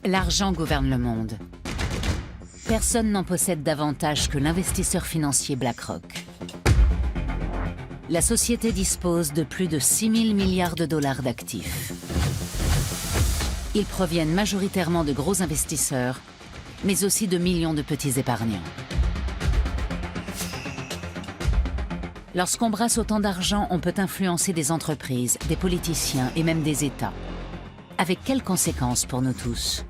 L'argent gouverne le monde. Personne n'en possède davantage que l'investisseur financier BlackRock. La société dispose de plus de 6 000 milliards de dollars d'actifs. Ils proviennent majoritairement de gros investisseurs, mais aussi de millions de petits épargnants. Lorsqu'on brasse autant d'argent, on peut influencer des entreprises, des politiciens et même des États. Avec quelles conséquences pour nous tous?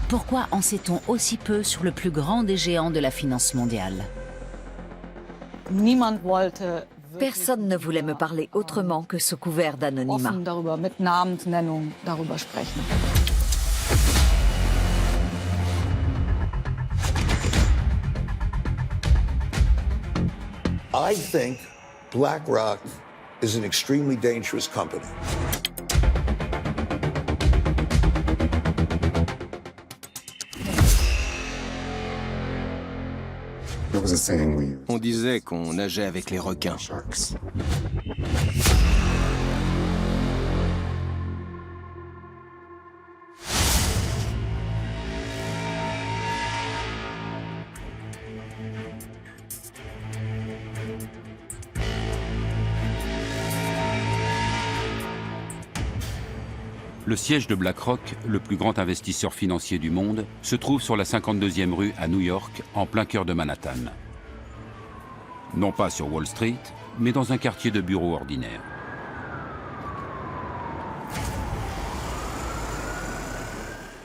Pourquoi en sait-on aussi peu sur le plus grand des géants de la finance mondiale? Personne ne voulait me parler autrement que sous couvert d'anonymat. I think BlackRock is an extremely dangerous company. On disait qu'on nageait avec les requins. Le siège de BlackRock, le plus grand investisseur financier du monde, se trouve sur la 52e rue à New York, en plein cœur de Manhattan. Non pas sur Wall Street, mais dans un quartier de bureaux ordinaire.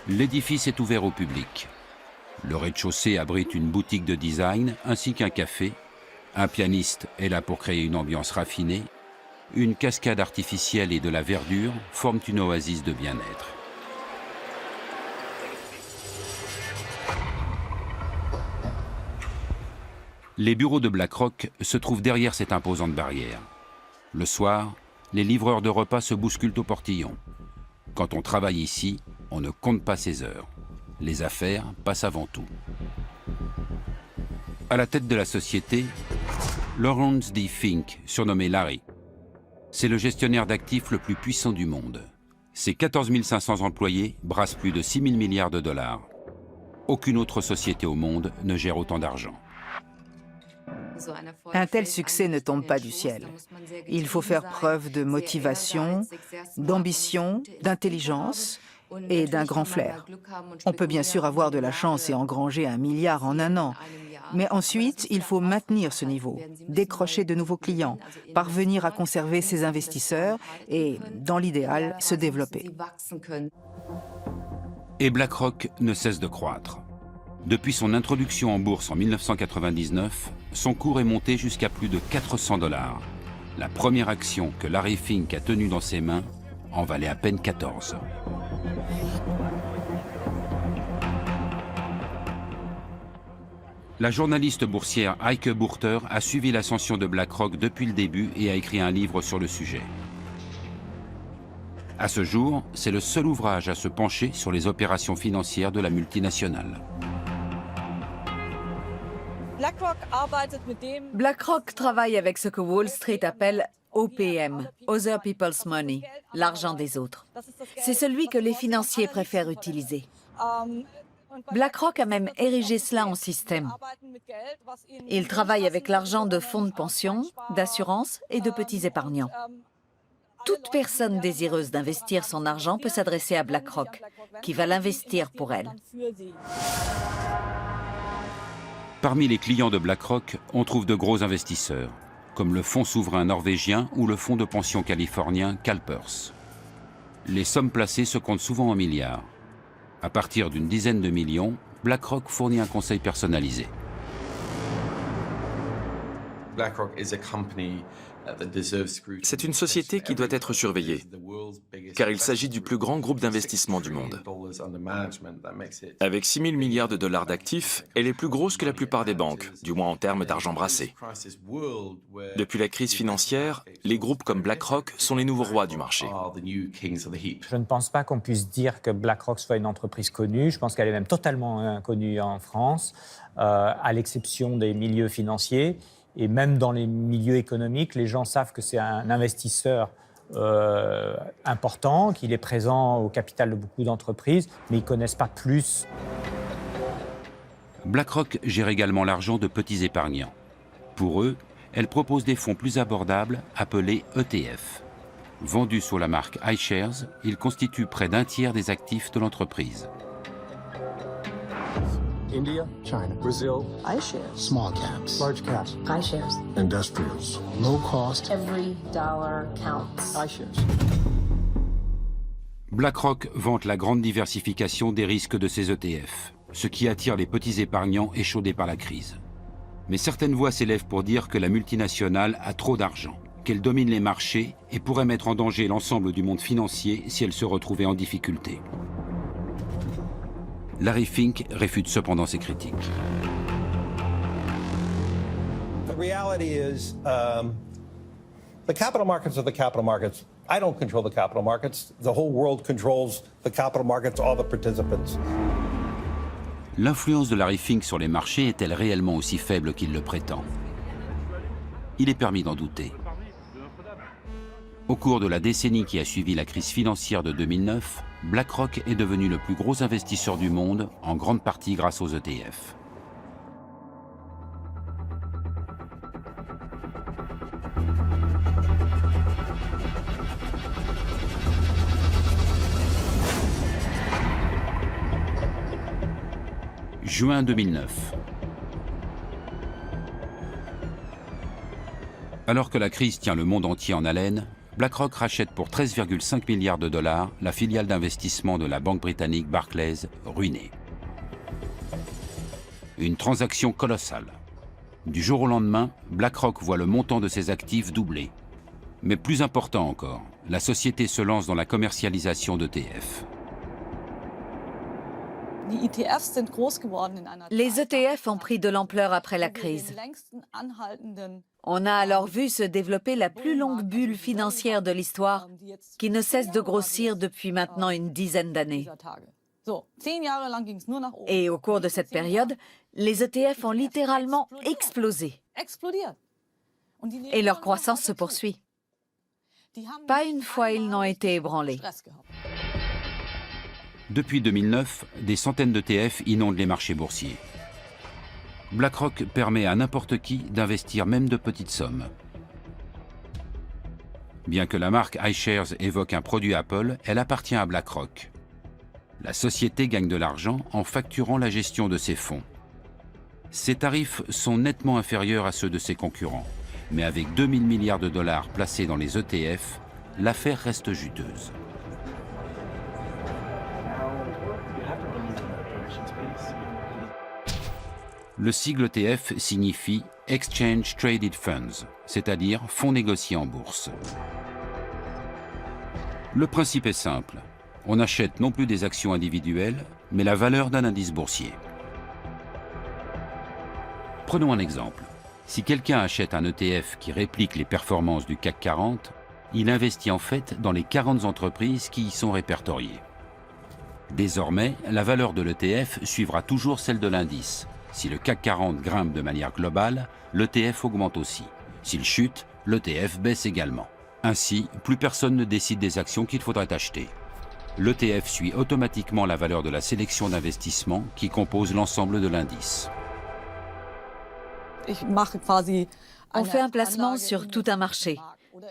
L'édifice est ouvert au public. Le rez-de-chaussée abrite une boutique de design ainsi qu'un café. Un pianiste est là pour créer une ambiance raffinée. Une cascade artificielle et de la verdure forment une oasis de bien-être. Les bureaux de BlackRock se trouvent derrière cette imposante barrière. Le soir, les livreurs de repas se bousculent au portillon. Quand on travaille ici, on ne compte pas ses heures. Les affaires passent avant tout. À la tête de la société, Lawrence D. Fink, surnommé Larry. C'est le gestionnaire d'actifs le plus puissant du monde. Ses 14 500 employés brassent plus de 6 000 milliards de dollars. Aucune autre société au monde ne gère autant d'argent. Un tel succès ne tombe pas du ciel. Il faut faire preuve de motivation, d'ambition, d'intelligence et d'un grand flair. On peut bien sûr avoir de la chance et engranger 1 milliard en un an. Mais ensuite, il faut maintenir ce niveau, décrocher de nouveaux clients, parvenir à conserver ses investisseurs et, dans l'idéal, se développer. Et BlackRock ne cesse de croître. Depuis son introduction en bourse en 1999, son cours est monté jusqu'à plus de 400 $. La première action que Larry Fink a tenue dans ses mains en valait à peine 14. La journaliste boursière Heike Burter a suivi l'ascension de BlackRock depuis le début et a écrit un livre sur le sujet. À ce jour, c'est le seul ouvrage à se pencher sur les opérations financières de la multinationale. BlackRock travaille avec ce que Wall Street appelle OPM, Other People's Money, l'argent des autres. C'est celui que les financiers préfèrent utiliser. BlackRock a même érigé cela en système. Il travaille avec l'argent de fonds de pension, d'assurance et de petits épargnants. Toute personne désireuse d'investir son argent peut s'adresser à BlackRock, qui va l'investir pour elle. Parmi les clients de BlackRock, on trouve de gros investisseurs, comme le fonds souverain norvégien ou le fonds de pension californien CalPERS. Les sommes placées se comptent souvent en milliards. À partir d'une dizaine de millions, BlackRock fournit un conseil personnalisé. C'est une société qui doit être surveillée, car il s'agit du plus grand groupe d'investissement du monde. Avec 6 000 milliards de dollars d'actifs, elle est plus grosse que la plupart des banques, du moins en termes d'argent brassé. Depuis la crise financière, les groupes comme BlackRock sont les nouveaux rois du marché. Je ne pense pas qu'on puisse dire que BlackRock soit une entreprise connue. Je pense qu'elle est même totalement inconnue en France, à l'exception des milieux financiers. Et même dans les milieux économiques, les gens savent que c'est un investisseur important, qu'il est présent au capital de beaucoup d'entreprises, mais ils ne connaissent pas plus. BlackRock gère également l'argent de petits épargnants. Pour eux, elle propose des fonds plus abordables appelés ETF. Vendus sous la marque iShares, ils constituent près d'un tiers des actifs de l'entreprise. India, China, Brazil, iShares, small caps, large caps, iShares, industrials, low cost, every dollar counts, iShares. BlackRock vante la grande diversification des risques de ses ETF, ce qui attire les petits épargnants échaudés par la crise. Mais certaines voix s'élèvent pour dire que la multinationale a trop d'argent, qu'elle domine les marchés et pourrait mettre en danger l'ensemble du monde financier si elle se retrouvait en difficulté. Larry Fink réfute cependant ces critiques. The reality is, the capital markets are the capital markets. I don't control the capital markets. The whole world controls the capital markets, all the participants. L'influence de Larry Fink sur les marchés est-elle réellement aussi faible qu'il le prétend? Il est permis d'en douter. Au cours de la décennie qui a suivi la crise financière de 2009, BlackRock est devenu le plus gros investisseur du monde, en grande partie grâce aux ETF. Juin 2009. Alors que la crise tient le monde entier en haleine, BlackRock rachète pour 13,5 milliards de dollars la filiale d'investissement de la banque britannique Barclays, ruinée. Une transaction colossale. Du jour au lendemain, BlackRock voit le montant de ses actifs doubler. Mais plus important encore, la société se lance dans la commercialisation d'ETF. Les ETF ont pris de l'ampleur après la crise. On a alors vu se développer la plus longue bulle financière de l'histoire, qui ne cesse de grossir depuis maintenant une dizaine d'années. Et au cours de cette période, les ETF ont littéralement explosé. Et leur croissance se poursuit. Pas une fois ils n'ont été ébranlés. Depuis 2009, des centaines d'ETF inondent les marchés boursiers. BlackRock permet à n'importe qui d'investir même de petites sommes. Bien que la marque iShares évoque un produit Apple, elle appartient à BlackRock. La société gagne de l'argent en facturant la gestion de ses fonds. Ses tarifs sont nettement inférieurs à ceux de ses concurrents, mais avec 2000 milliards de dollars placés dans les ETF, l'affaire reste juteuse. Le sigle ETF signifie Exchange Traded Funds, c'est-à-dire fonds négociés en bourse. Le principe est simple. On achète non plus des actions individuelles, mais la valeur d'un indice boursier. Prenons un exemple. Si quelqu'un achète un ETF qui réplique les performances du CAC 40, il investit en fait dans les 40 entreprises qui y sont répertoriées. Désormais, la valeur de l'ETF suivra toujours celle de l'indice. Si le CAC 40 grimpe de manière globale, l'ETF augmente aussi. S'il chute, l'ETF baisse également. Ainsi, plus personne ne décide des actions qu'il faudrait acheter. L'ETF suit automatiquement la valeur de la sélection d'investissement qui compose l'ensemble de l'indice. On fait un placement sur tout un marché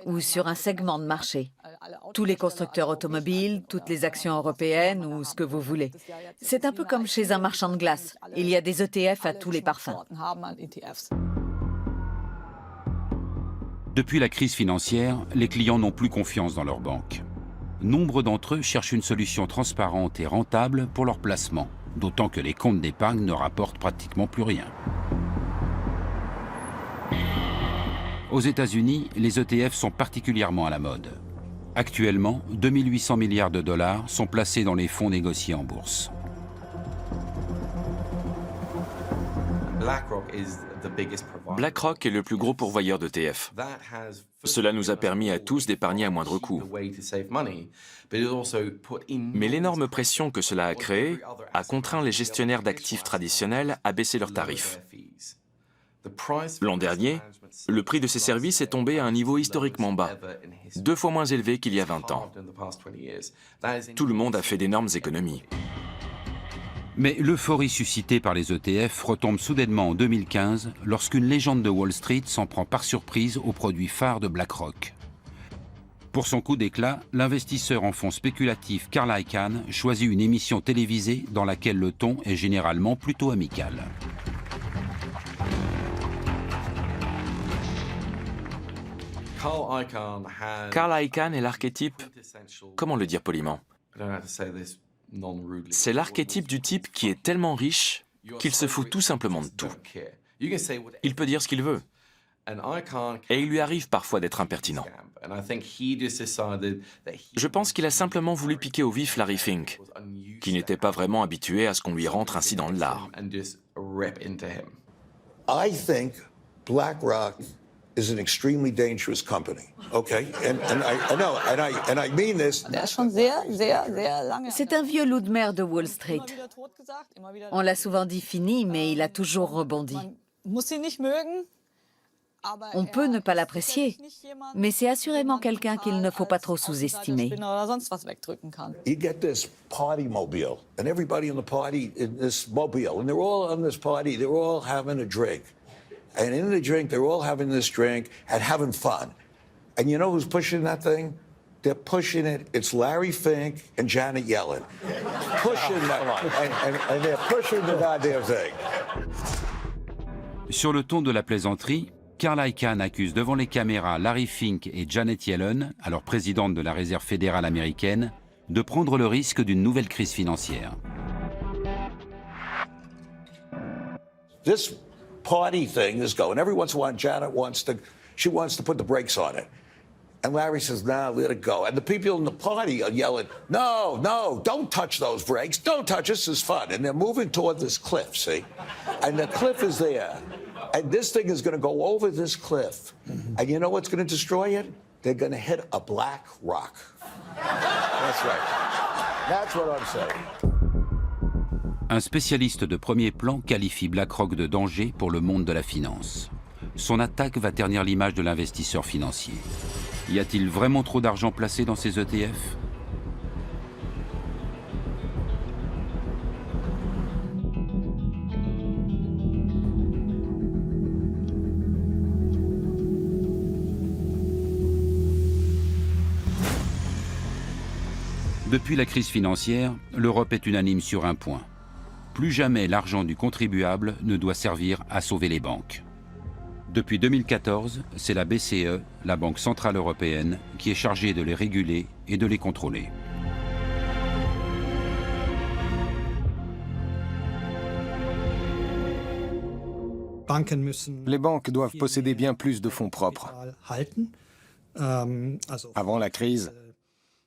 ou sur un segment de marché. Tous les constructeurs automobiles, toutes les actions européennes ou ce que vous voulez. C'est un peu comme chez un marchand de glace. Il y a des ETF à tous les parfums. Depuis la crise financière, les clients n'ont plus confiance dans leurs banques. Nombre d'entre eux cherchent une solution transparente et rentable pour leur placement, d'autant que les comptes d'épargne ne rapportent pratiquement plus rien. Aux États-Unis, les ETF sont particulièrement à la mode. Actuellement, 2800 milliards de dollars sont placés dans les fonds négociés en bourse. BlackRock est le plus gros pourvoyeur d'ETF. Cela nous a permis à tous d'épargner à moindre coût. Mais l'énorme pression que cela a créée a contraint les gestionnaires d'actifs traditionnels à baisser leurs tarifs. L'an dernier, le prix de ces services est tombé à un niveau historiquement bas, 2 fois moins élevé qu'il y a 20 ans. Tout le monde a fait d'énormes économies. Mais l'euphorie suscitée par les ETF retombe soudainement en 2015 lorsqu'une légende de Wall Street s'en prend par surprise aux produits phares de BlackRock. Pour son coup d'éclat, l'investisseur en fonds spéculatif Carl Icahn choisit une émission télévisée dans laquelle le ton est généralement plutôt amical. Carl Icahn est l'archétype, comment le dire poliment? C'est l'archétype du type qui est tellement riche qu'il se fout tout simplement de tout. Il peut dire ce qu'il veut. Et il lui arrive parfois d'être impertinent. Je pense qu'il a simplement voulu piquer au vif Larry Fink, qui n'était pas vraiment habitué à ce qu'on lui rentre ainsi dans le lard. I think BlackRock is an extremely dangerous company. Okay, and I mean this. C'est un vieux loup de mer de Wall Street. On l'a souvent dit fini, mais il a toujours rebondi. On peut ne pas l'apprécier, mais c'est assurément quelqu'un qu'il ne faut pas trop sous-estimer. You get this party mobile, and everybody in the party in this mobile, and they're all on this party, they're all having a drink. And in the drink, they're all having this drink and having fun. And you know who's pushing that thing? They're pushing it. It's Larry Fink and Janet Yellen. Pushing that. And they're pushing the goddamn thing. Sur le ton de la plaisanterie, Carl Icahn accuse devant les caméras Larry Fink et Janet Yellen, alors présidente de la Réserve fédérale américaine, de prendre le risque d'une nouvelle crise financière. This party thing is going. Every once in a while, Janet wants to put the brakes on it. And Larry says, nah, let it go. And the people in the party are yelling, no, don't touch those brakes. Don't touch, this is fun. And they're moving toward this cliff, see? And the cliff is there. And this thing is going to go over this cliff. And you know what's going to destroy it? They're going to hit a black rock. That's right. That's what I'm saying. Un spécialiste de premier plan qualifie BlackRock de danger pour le monde de la finance. Son attaque va ternir l'image de l'investisseur financier. Y a-t-il vraiment trop d'argent placé dans ces ETF ? Depuis la crise financière, l'Europe est unanime sur un point. Plus jamais l'argent du contribuable ne doit servir à sauver les banques. Depuis 2014, c'est la BCE, la Banque centrale européenne, qui est chargée de les réguler et de les contrôler. Les banques doivent posséder bien plus de fonds propres. Avant la crise,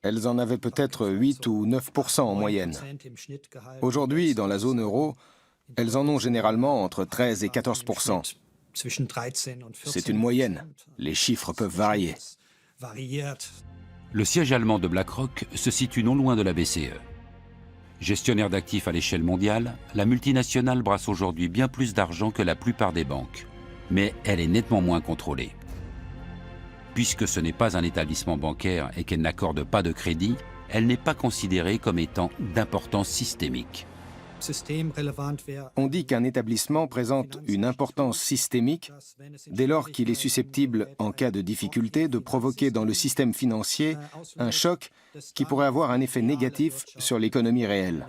elles en avaient peut-être 8 ou 9% en moyenne. Aujourd'hui, dans la zone euro, elles en ont généralement entre 13 et 14%. C'est une moyenne. Les chiffres peuvent varier. Le siège allemand de BlackRock se situe non loin de la BCE. Gestionnaire d'actifs à l'échelle mondiale, la multinationale brasse aujourd'hui bien plus d'argent que la plupart des banques. Mais elle est nettement moins contrôlée. Puisque ce n'est pas un établissement bancaire et qu'elle n'accorde pas de crédit, elle n'est pas considérée comme étant d'importance systémique. On dit qu'un établissement présente une importance systémique dès lors qu'il est susceptible, en cas de difficulté, de provoquer dans le système financier un choc qui pourrait avoir un effet négatif sur l'économie réelle.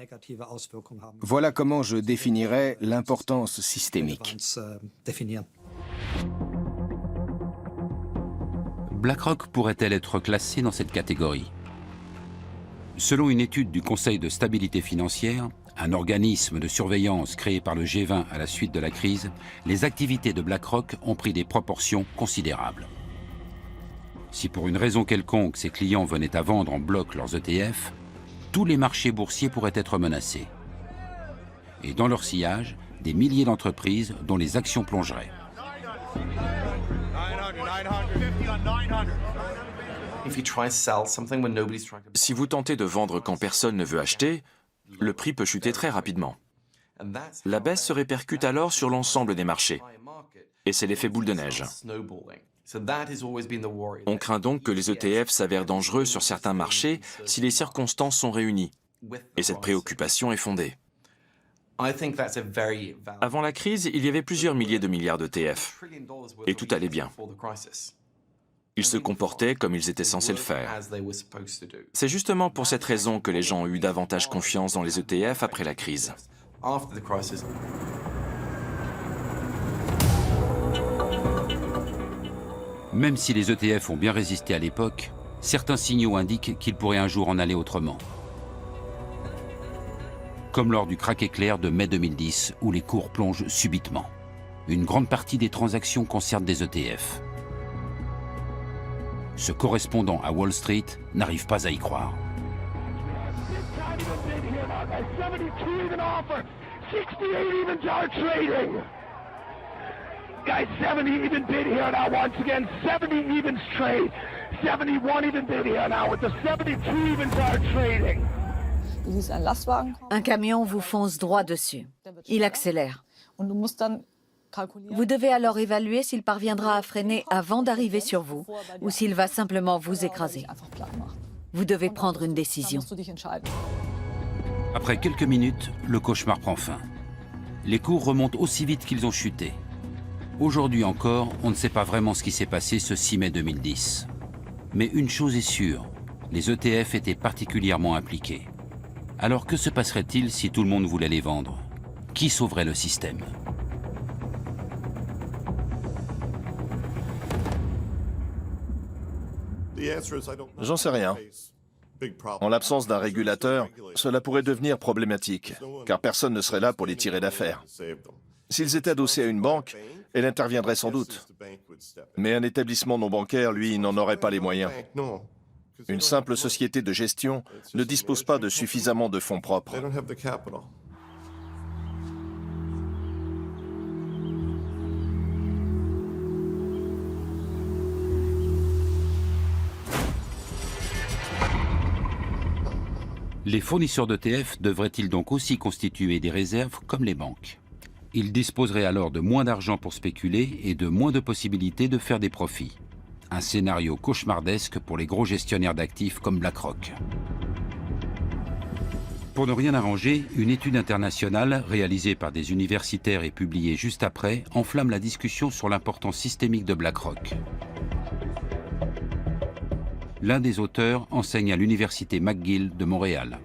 Voilà comment je définirais l'importance systémique. BlackRock pourrait-elle être classée dans cette catégorie? Selon une étude du Conseil de stabilité financière, un organisme de surveillance créé par le G20 à la suite de la crise, les activités de BlackRock ont pris des proportions considérables. Si pour une raison quelconque ses clients venaient à vendre en bloc leurs ETF, tous les marchés boursiers pourraient être menacés. Et dans leur sillage, des milliers d'entreprises dont les actions plongeraient. Si vous tentez de vendre quand personne ne veut acheter, le prix peut chuter très rapidement. La baisse se répercute alors sur l'ensemble des marchés. Et c'est l'effet boule de neige. On craint donc que les ETF s'avèrent dangereux sur certains marchés si les circonstances sont réunies. Et cette préoccupation est fondée. Avant la crise, il y avait plusieurs milliers de milliards d'ETF. Et tout allait bien. Ils se comportaient comme ils étaient censés le faire. C'est justement pour cette raison que les gens ont eu davantage confiance dans les ETF après la crise. Même si les ETF ont bien résisté à l'époque, certains signaux indiquent qu'il pourrait un jour en aller autrement. Comme lors du krach éclair de mai 2010, où les cours plongent subitement. Une grande partie des transactions concernent des ETF. Ce correspondant à Wall Street n'arrive pas à y croire. Guys, 70 even bid here now once again. 70 evens trade. 71 even bid here now with the 72 evens are trading. Un camion vous fonce droit dessus. Il accélère. Vous devez alors évaluer s'il parviendra à freiner avant d'arriver sur vous ou s'il va simplement vous écraser. Vous devez prendre une décision. Après quelques minutes, le cauchemar prend fin. Les cours remontent aussi vite qu'ils ont chuté. Aujourd'hui encore, on ne sait pas vraiment ce qui s'est passé ce 6 mai 2010. Mais une chose est sûre, les ETF étaient particulièrement impliqués. Alors que se passerait-il si tout le monde voulait les vendre? Qui sauverait le système? J'en sais rien. En l'absence d'un régulateur, cela pourrait devenir problématique, car personne ne serait là pour les tirer d'affaire. S'ils étaient adossés à une banque, elle interviendrait sans doute. Mais un établissement non bancaire, lui, n'en aurait pas les moyens. Une simple société de gestion ne dispose pas de suffisamment de fonds propres. Les fournisseurs d'ETF devraient-ils donc aussi constituer des réserves comme les banques? Ils disposeraient alors de moins d'argent pour spéculer et de moins de possibilités de faire des profits. Un scénario cauchemardesque pour les gros gestionnaires d'actifs comme BlackRock. Pour ne rien arranger, une étude internationale réalisée par des universitaires et publiée juste après enflamme la discussion sur l'importance systémique de BlackRock. L'un des auteurs enseigne à l'université McGill de Montréal.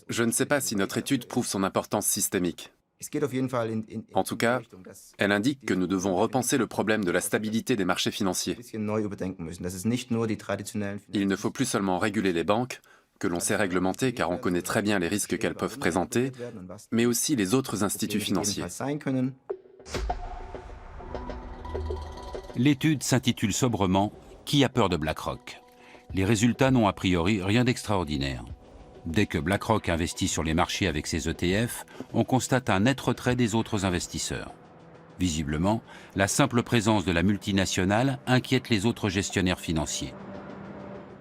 Je ne sais pas si notre étude prouve son importance systémique. En tout cas, elle indique que nous devons repenser le problème de la stabilité des marchés financiers. Il ne faut plus seulement réguler les banques, que l'on sait réglementer car on connaît très bien les risques qu'elles peuvent présenter, mais aussi les autres instituts financiers. L'étude s'intitule sobrement « Qui a peur de BlackRock ?» Les résultats n'ont a priori rien d'extraordinaire. Dès que BlackRock investit sur les marchés avec ses ETF, on constate un net retrait des autres investisseurs. Visiblement, la simple présence de la multinationale inquiète les autres gestionnaires financiers.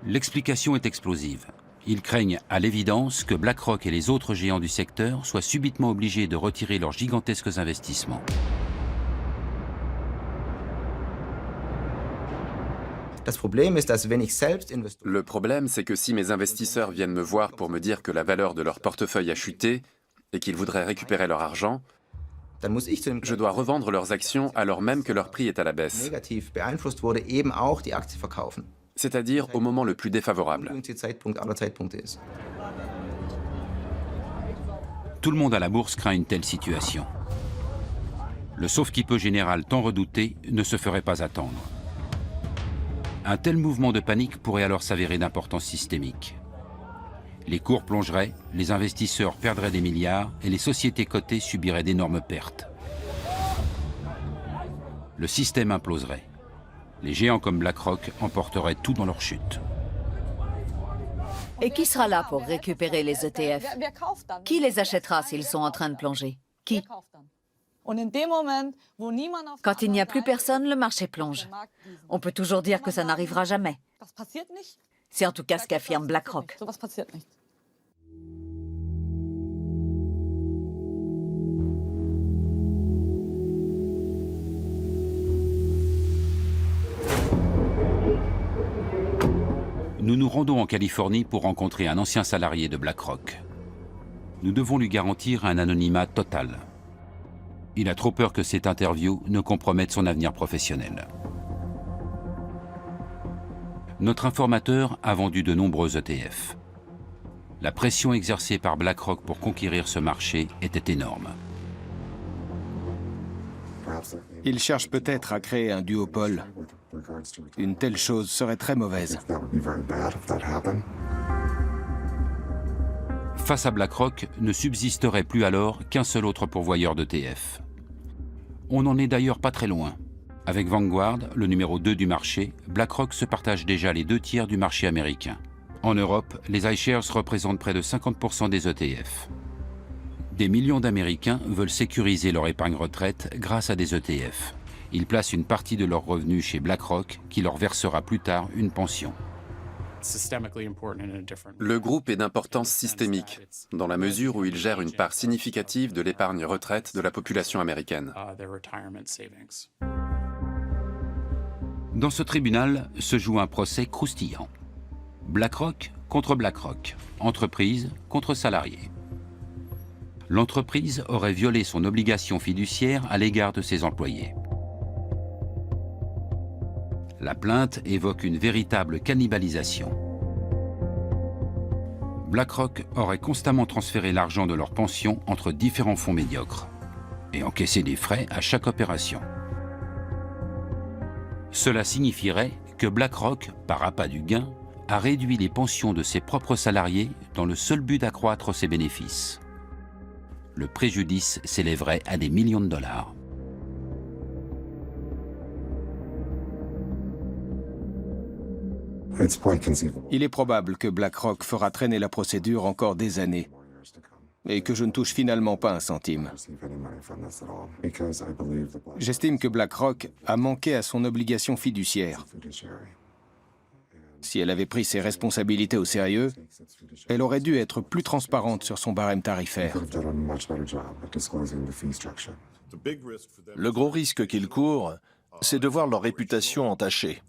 L'explication est explosive. Ils craignent à l'évidence que BlackRock et les autres géants du secteur soient subitement obligés de retirer leurs gigantesques investissements. Le problème, c'est que si mes investisseurs viennent me voir pour me dire que la valeur de leur portefeuille a chuté et qu'ils voudraient récupérer leur argent, je dois revendre leurs actions alors même que leur prix est à la baisse. C'est-à-dire au moment le plus défavorable. Tout le monde à la bourse craint une telle situation. Le sauve-qui-peut général tant redouté ne se ferait pas attendre. Un tel mouvement de panique pourrait alors s'avérer d'importance systémique. Les cours plongeraient, les investisseurs perdraient des milliards et les sociétés cotées subiraient d'énormes pertes. Le système imploserait. Les géants comme BlackRock emporteraient tout dans leur chute. Et qui sera là pour récupérer les ETF? Qui les achètera s'ils sont en train de plonger? Qui? Quand il n'y a plus personne, le marché plonge. On peut toujours dire que ça n'arrivera jamais. C'est en tout cas ce qu'affirme BlackRock. Nous nous rendons en Californie pour rencontrer un ancien salarié de BlackRock. Nous devons lui garantir un anonymat total. Il a trop peur que cette interview ne compromette son avenir professionnel. Notre informateur a vendu de nombreux ETF. La pression exercée par BlackRock pour conquérir ce marché était énorme. Il cherche peut-être à créer un duopole. Une telle chose serait très mauvaise. Face à BlackRock, ne subsisterait plus alors qu'un seul autre pourvoyeur d'ETF. On n'en est d'ailleurs pas très loin. Avec Vanguard, le numéro 2 du marché, BlackRock se partage déjà les 2/3 du marché américain. En Europe, les iShares représentent près de 50% des ETF. Des millions d'Américains veulent sécuriser leur épargne retraite grâce à des ETF. Ils placent une partie de leurs revenus chez BlackRock qui leur versera plus tard une pension. Le groupe est d'importance systémique, dans la mesure où il gère une part significative de l'épargne retraite de la population américaine. Dans ce tribunal se joue un procès croustillant. BlackRock contre BlackRock, entreprise contre salarié. L'entreprise aurait violé son obligation fiduciaire à l'égard de ses employés. La plainte évoque une véritable cannibalisation. BlackRock aurait constamment transféré l'argent de leur pension entre différents fonds médiocres et encaissé des frais à chaque opération. Cela signifierait que BlackRock, par appât du gain, a réduit les pensions de ses propres salariés dans le seul but d'accroître ses bénéfices. Le préjudice s'élèverait à des millions de dollars. Il est probable que BlackRock fera traîner la procédure encore des années et que je ne touche finalement pas un centime. J'estime que BlackRock a manqué à son obligation fiduciaire. Si elle avait pris ses responsabilités au sérieux, elle aurait dû être plus transparente sur son barème tarifaire. Le gros risque qu'ils courent, c'est de voir leur réputation entachée.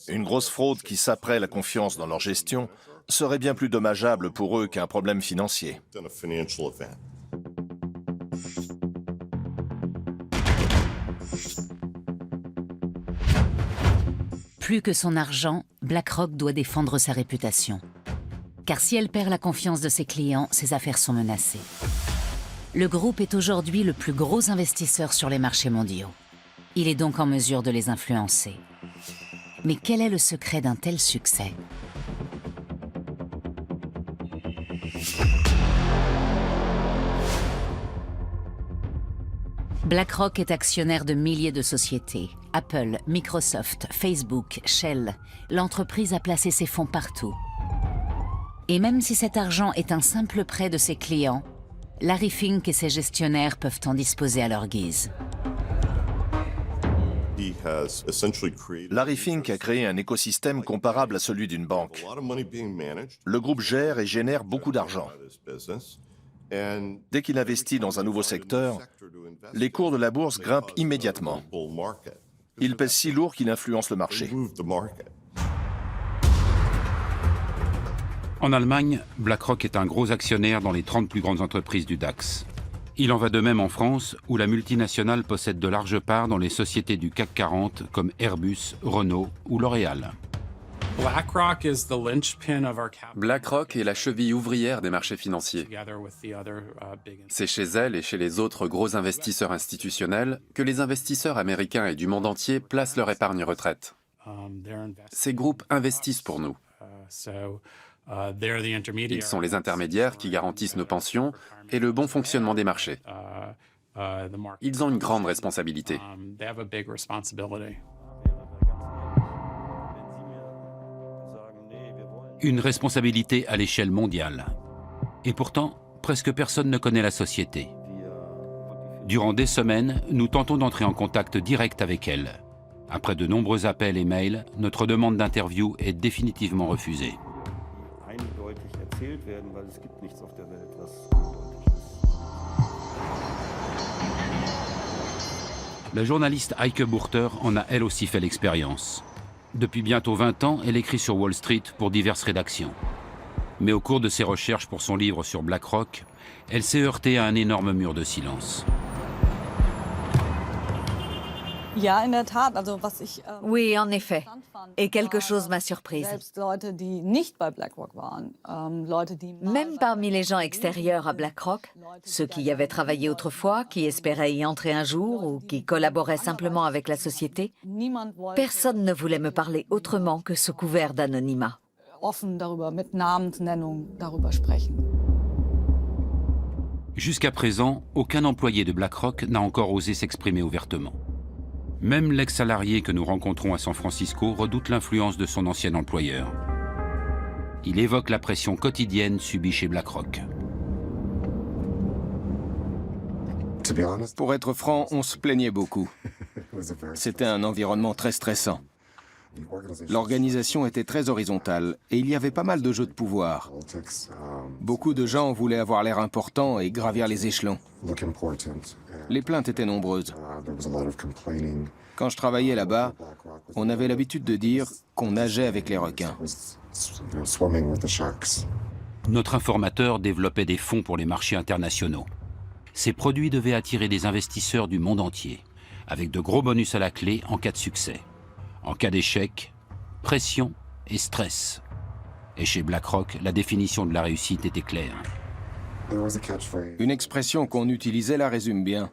Une grosse fraude qui saperait la confiance dans leur gestion serait bien plus dommageable pour eux qu'un problème financier. Plus que son argent, BlackRock doit défendre sa réputation. Car si elle perd la confiance de ses clients, ses affaires sont menacées. Le groupe est aujourd'hui le plus gros investisseur sur les marchés mondiaux. Il est donc en mesure de les influencer. Mais quel est le secret d'un tel succès ? BlackRock est actionnaire de milliers de sociétés. Apple, Microsoft, Facebook, Shell. L'entreprise a placé ses fonds partout. Et même si cet argent est un simple prêt de ses clients, Larry Fink et ses gestionnaires peuvent en disposer à leur guise. Larry Fink a créé un écosystème comparable à celui d'une banque. Le groupe gère et génère beaucoup d'argent. Dès qu'il investit dans un nouveau secteur, les cours de la bourse grimpent immédiatement. Il pèse si lourd qu'il influence le marché. En Allemagne, BlackRock est un gros actionnaire dans les 30 plus grandes entreprises du DAX. Il en va de même en France, où la multinationale possède de larges parts dans les sociétés du CAC 40 comme Airbus, Renault ou L'Oréal. BlackRock est la cheville ouvrière des marchés financiers. C'est chez elle et chez les autres gros investisseurs institutionnels que les investisseurs américains et du monde entier placent leur épargne retraite. Ces groupes investissent pour nous. Ils sont les intermédiaires qui garantissent nos pensions et le bon fonctionnement des marchés. Ils ont une grande responsabilité. Une responsabilité à l'échelle mondiale. Et pourtant, presque personne ne connaît la société. Durant des semaines, nous tentons d'entrer en contact direct avec elle. Après de nombreux appels et mails, notre demande d'interview est définitivement refusée. La journaliste Heike Burter en a elle aussi fait l'expérience. Depuis bientôt 20 ans, elle écrit sur Wall Street pour diverses rédactions. Mais au cours de ses recherches pour son livre sur BlackRock, elle s'est heurtée à un énorme mur de silence. Oui, en effet. Et quelque chose m'a surprise. Même parmi les gens extérieurs à BlackRock, ceux qui y avaient travaillé autrefois, qui espéraient y entrer un jour ou qui collaboraient simplement avec la société, personne ne voulait me parler autrement que sous couvert d'anonymat. Jusqu'à présent, aucun employé de BlackRock n'a encore osé s'exprimer ouvertement. Même l'ex-salarié que nous rencontrons à San Francisco redoute l'influence de son ancien employeur. Il évoque la pression quotidienne subie chez BlackRock. Pour être franc, on se plaignait beaucoup. C'était un environnement très stressant. L'organisation était très horizontale et il y avait pas mal de jeux de pouvoir. Beaucoup de gens voulaient avoir l'air important et gravir les échelons. Les plaintes étaient nombreuses. Quand je travaillais là-bas, on avait l'habitude de dire qu'on nageait avec les requins. Notre informateur développait des fonds pour les marchés internationaux. Ces produits devaient attirer des investisseurs du monde entier, avec de gros bonus à la clé en cas de succès. En cas d'échec, pression et stress. Et chez BlackRock, la définition de la réussite était claire. Une expression qu'on utilisait la résume bien.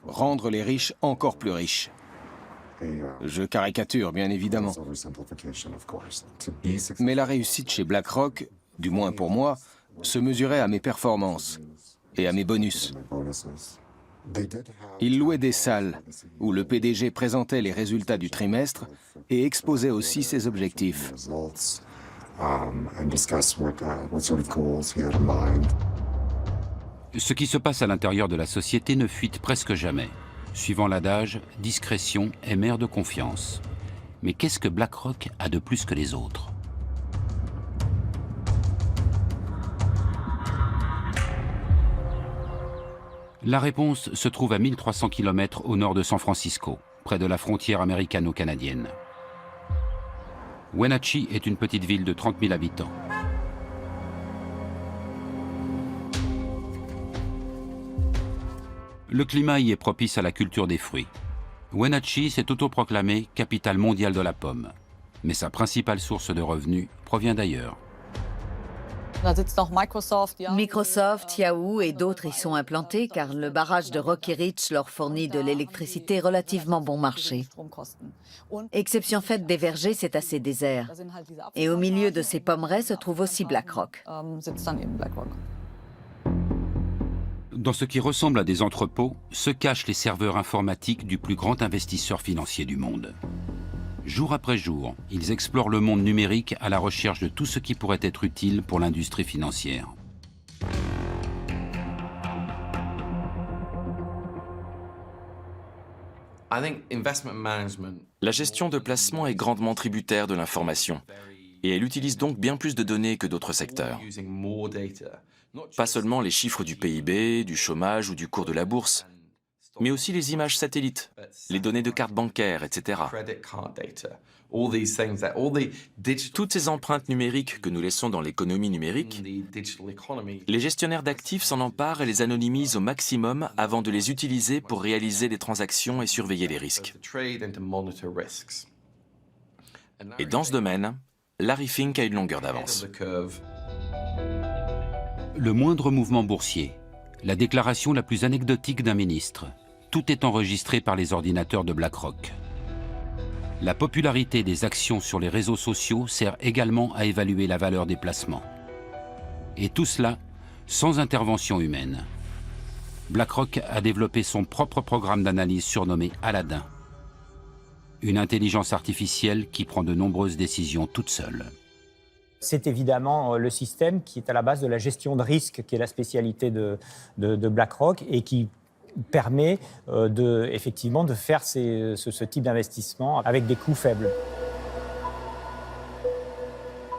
Rendre les riches encore plus riches. Je caricature, bien évidemment. Mais la réussite chez BlackRock, du moins pour moi, se mesurait à mes performances et à mes bonus. Ils louaient des salles où le PDG présentait les résultats du trimestre et exposait aussi ses objectifs. Ce qui se passe à l'intérieur de la société ne fuite presque jamais. Suivant l'adage, discrétion est mère de confiance. Mais qu'est-ce que BlackRock a de plus que les autres ? La réponse se trouve à 1300 km au nord de San Francisco, près de la frontière américano-canadienne. Wenatchee est une petite ville de 30 000 habitants. Le climat y est propice à la culture des fruits. Wenatchee s'est autoproclamée capitale mondiale de la pomme. Mais sa principale source de revenus provient d'ailleurs. Microsoft, Yahoo et d'autres y sont implantés car le barrage de Rocky Ridge leur fournit de l'électricité relativement bon marché. Exception faite des vergers, c'est assez désert. Et au milieu de ces pommeraies se trouve aussi BlackRock. Dans ce qui ressemble à des entrepôts, se cachent les serveurs informatiques du plus grand investisseur financier du monde. Jour après jour, ils explorent le monde numérique à la recherche de tout ce qui pourrait être utile pour l'industrie financière. La gestion de placement est grandement tributaire de l'information, et elle utilise donc bien plus de données que d'autres secteurs. Pas seulement les chiffres du PIB, du chômage ou du cours de la bourse, mais aussi les images satellites, les données de cartes bancaires, etc. Toutes ces empreintes numériques que nous laissons dans l'économie numérique, les gestionnaires d'actifs s'en emparent et les anonymisent au maximum avant de les utiliser pour réaliser des transactions et surveiller les risques. Et dans ce domaine, Larry Fink a une longueur d'avance. Le moindre mouvement boursier, la déclaration la plus anecdotique d'un ministre, tout est enregistré par les ordinateurs de BlackRock. La popularité des actions sur les réseaux sociaux sert également à évaluer la valeur des placements. Et tout cela sans intervention humaine. BlackRock a développé son propre programme d'analyse surnommé Aladdin. Une intelligence artificielle qui prend de nombreuses décisions toute seule. C'est évidemment le système qui est à la base de la gestion de risque, qui est la spécialité de BlackRock et qui permet effectivement de faire ce type d'investissement avec des coûts faibles.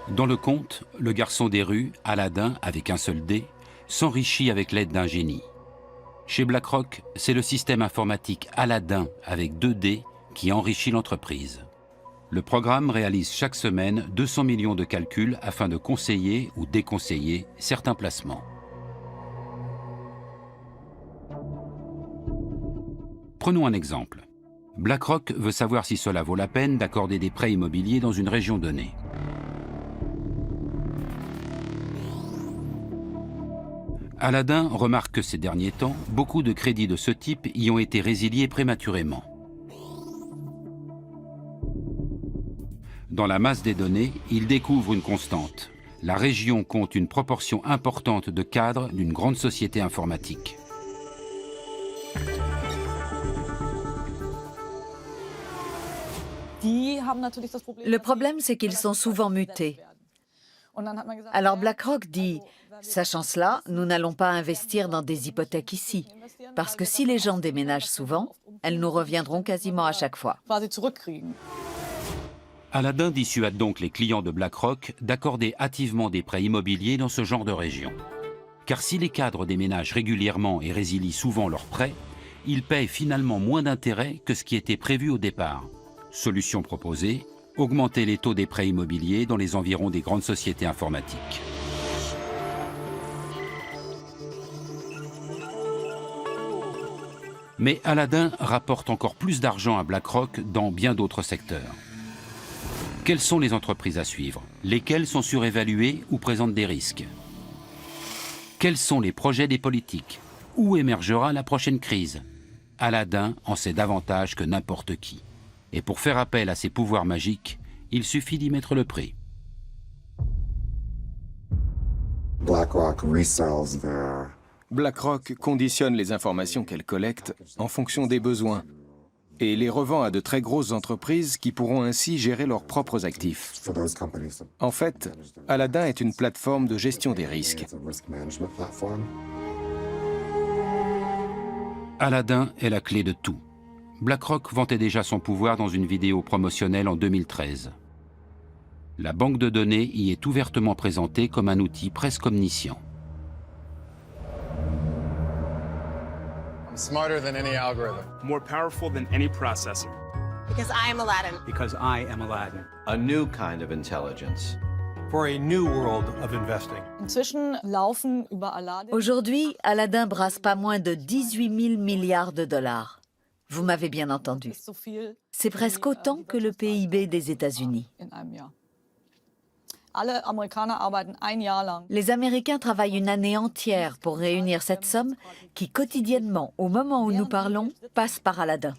Dans le conte, le garçon des rues, Aladdin, avec un seul dé, s'enrichit avec l'aide d'un génie. Chez BlackRock, c'est le système informatique Aladdin avec 2 dés qui enrichit l'entreprise. Le programme réalise chaque semaine 200 millions de calculs afin de conseiller ou déconseiller certains placements. Prenons un exemple. BlackRock veut savoir si cela vaut la peine d'accorder des prêts immobiliers dans une région donnée. Aladdin remarque que ces derniers temps, beaucoup de crédits de ce type y ont été résiliés prématurément. Dans la masse des données, il découvre une constante. La région compte une proportion importante de cadres d'une grande société informatique. Le problème, c'est qu'ils sont souvent mutés. Alors BlackRock dit, sachant cela, nous n'allons pas investir dans des hypothèques ici, parce que si les gens déménagent souvent, elles nous reviendront quasiment à chaque fois. Aladdin dissuade donc les clients de BlackRock d'accorder hâtivement des prêts immobiliers dans ce genre de région. Car si les cadres déménagent régulièrement et résilient souvent leurs prêts, ils payent finalement moins d'intérêt que ce qui était prévu au départ. Solution proposée, augmenter les taux des prêts immobiliers dans les environs des grandes sociétés informatiques. Mais Aladdin rapporte encore plus d'argent à BlackRock dans bien d'autres secteurs. Quelles sont les entreprises à suivre? Lesquelles sont surévaluées ou présentent des risques? Quels sont les projets des politiques? Où émergera la prochaine crise? Aladdin en sait davantage que n'importe qui. Et pour faire appel à ses pouvoirs magiques, il suffit d'y mettre le prix. BlackRock conditionne les informations qu'elle collecte en fonction des besoins et les revend à de très grosses entreprises qui pourront ainsi gérer leurs propres actifs. En fait, Aladdin est une plateforme de gestion des risques. Aladdin est la clé de tout. BlackRock vantait déjà son pouvoir dans une vidéo promotionnelle en 2013. La banque de données y est ouvertement présentée comme un outil presque omniscient. Smarter than any algorithm. More powerful than any processor. Because I am Aladdin. Because I am Aladdin. A new kind of intelligence. For a new world of investing. Aujourd'hui, Aladdin brasse pas moins de 18 000 milliards de dollars. Vous m'avez bien entendu. C'est presque autant que le PIB des États-Unis. Les Américains travaillent une année entière pour réunir cette somme qui, quotidiennement, au moment où nous parlons, passe par Aladdin.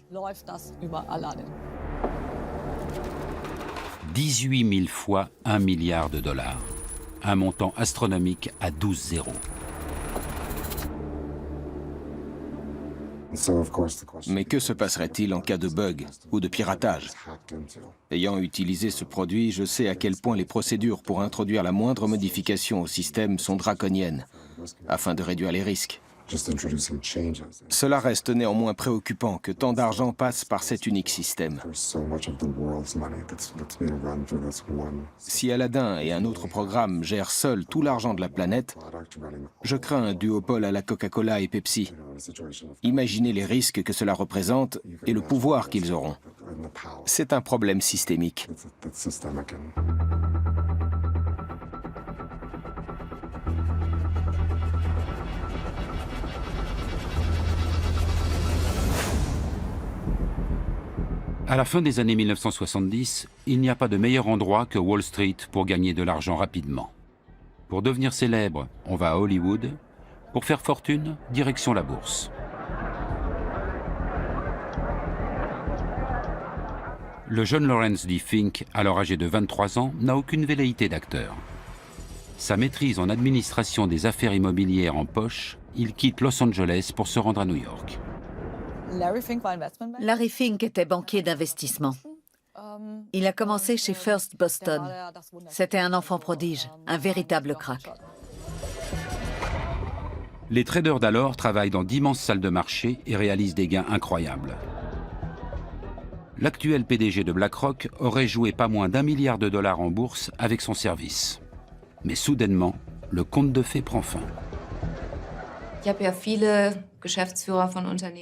18 000 fois 1 milliard de dollars. Un montant astronomique à 12 zéros. Mais que se passerait-il en cas de bug ou de piratage? Ayant utilisé ce produit, je sais à quel point les procédures pour introduire la moindre modification au système sont draconiennes, afin de réduire les risques. Cela reste néanmoins préoccupant que tant d'argent passe par cet unique système. Si Aladdin et un autre programme gèrent seuls tout l'argent de la planète, je crains un duopole à la Coca-Cola et Pepsi. Imaginez les risques que cela représente et le pouvoir qu'ils auront. C'est un problème systémique. À la fin des années 1970, il n'y a pas de meilleur endroit que Wall Street pour gagner de l'argent rapidement. Pour devenir célèbre, on va à Hollywood. Pour faire fortune, direction la bourse. Le jeune Lawrence D. Fink, alors âgé de 23 ans, n'a aucune velléité d'acteur. Sa maîtrise en administration des affaires immobilières en poche, il quitte Los Angeles pour se rendre à New York. Larry Fink était banquier d'investissement. Il a commencé chez First Boston. C'était un enfant prodige, un véritable crack. Les traders d'alors travaillent dans d'immenses salles de marché et réalisent des gains incroyables. L'actuel PDG de BlackRock aurait joué pas moins d'1 milliard de dollars en bourse avec son service. Mais soudainement, le conte de fées prend fin.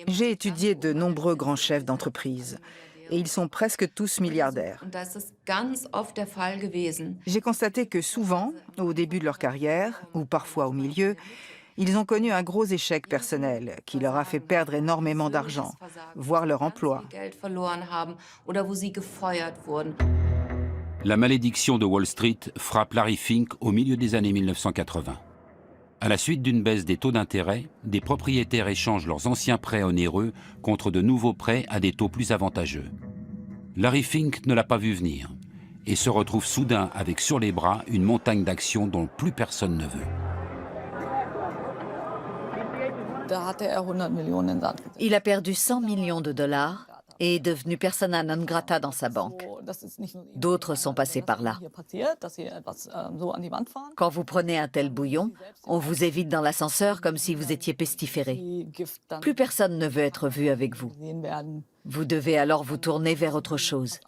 J'ai étudié de nombreux grands chefs d'entreprise et ils sont presque tous milliardaires. J'ai constaté que souvent, au début de leur carrière, ou parfois au milieu, ils ont connu un gros échec personnel qui leur a fait perdre énormément d'argent, voire leur emploi. La malédiction de Wall Street frappe Larry Fink au milieu des années 1980. À la suite d'une baisse des taux d'intérêt, des propriétaires échangent leurs anciens prêts onéreux contre de nouveaux prêts à des taux plus avantageux. Larry Fink ne l'a pas vu venir et se retrouve soudain avec sur les bras une montagne d'actions dont plus personne ne veut. Il a perdu 100 millions de dollars et est devenu persona non grata dans sa banque. D'autres sont passés par là. Quand vous prenez un tel bouillon, on vous évite dans l'ascenseur comme si vous étiez pestiféré. Plus personne ne veut être vu avec vous. Vous devez alors vous tourner vers autre chose.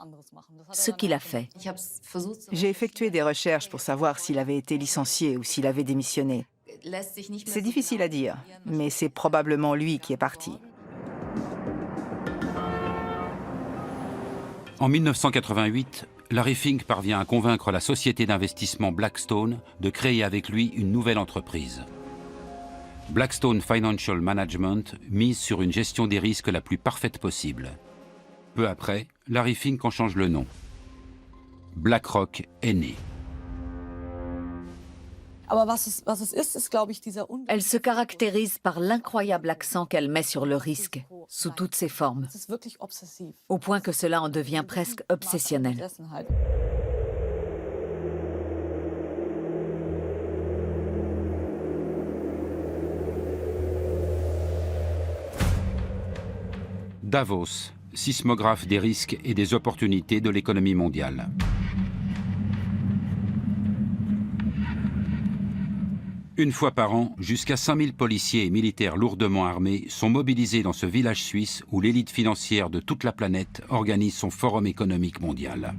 Ce qu'il a fait. J'ai effectué des recherches pour savoir s'il avait été licencié ou s'il avait démissionné. C'est difficile à dire, mais c'est probablement lui qui est parti. En 1988, Larry Fink parvient à convaincre la société d'investissement Blackstone de créer avec lui une nouvelle entreprise. Blackstone Financial Management mise sur une gestion des risques la plus parfaite possible. Peu après, Larry Fink en change le nom. BlackRock est né. Elle se caractérise par l'incroyable accent qu'elle met sur le risque, sous toutes ses formes, au point que cela en devient presque obsessionnel. Davos, sismographe des risques et des opportunités de l'économie mondiale. Une fois par an, jusqu'à 5000 policiers et militaires lourdement armés sont mobilisés dans ce village suisse où l'élite financière de toute la planète organise son forum économique mondial.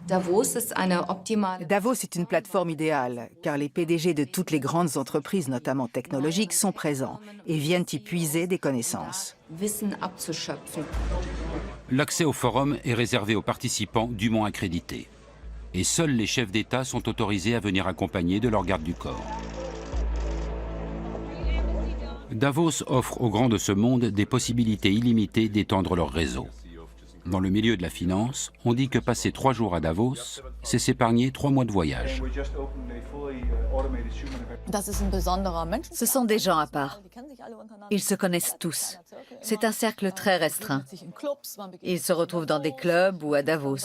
Davos est une plateforme idéale, car les PDG de toutes les grandes entreprises, notamment technologiques, sont présents et viennent y puiser des connaissances. L'accès au forum est réservé aux participants dûment accrédités. Et seuls les chefs d'État sont autorisés à venir accompagnés de leur garde du corps. Davos offre aux grands de ce monde des possibilités illimitées d'étendre leur réseau. Dans le milieu de la finance, on dit que passer 3 jours à Davos, c'est s'épargner 3 mois de voyage. Ce sont des gens à part. Ils se connaissent tous. C'est un cercle très restreint. Ils se retrouvent dans des clubs ou à Davos.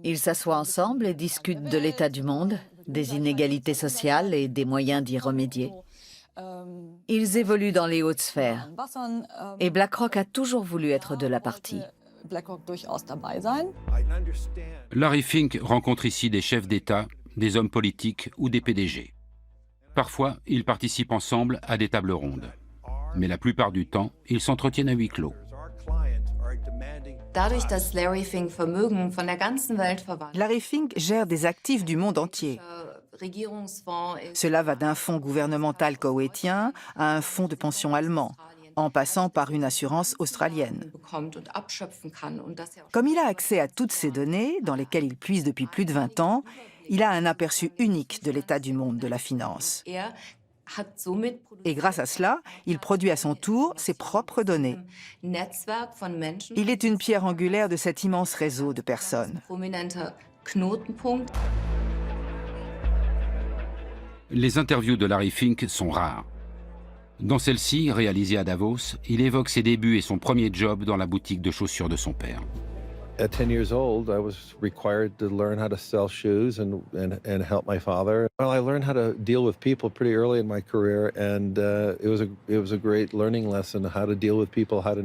Ils s'assoient ensemble et discutent de l'état du monde, des inégalités sociales et des moyens d'y remédier. Ils évoluent dans les hautes sphères. Et BlackRock a toujours voulu être de la partie. Larry Fink rencontre ici des chefs d'État, des hommes politiques ou des PDG. Parfois, ils participent ensemble à des tables rondes. Mais la plupart du temps, ils s'entretiennent à huis clos. Larry Fink gère des actifs du monde entier. Cela va d'un fonds gouvernemental koweïtien à un fonds de pension allemand, en passant par une assurance australienne. Comme il a accès à toutes ces données, dans lesquelles il puise depuis plus de 20 ans, il a un aperçu unique de l'état du monde de la finance. Et grâce à cela, il produit à son tour ses propres données. Il est une pierre angulaire de cet immense réseau de personnes. Les interviews de Larry Fink sont rares. Dans celle-ci, réalisée à Davos, il évoque ses débuts et son premier job dans la boutique de chaussures de son père. At 10 years old, I was required to learn how to sell shoes and help my father. Well, I learned how to deal with people pretty early in my career, and it was a great learning lesson how to deal with people, how to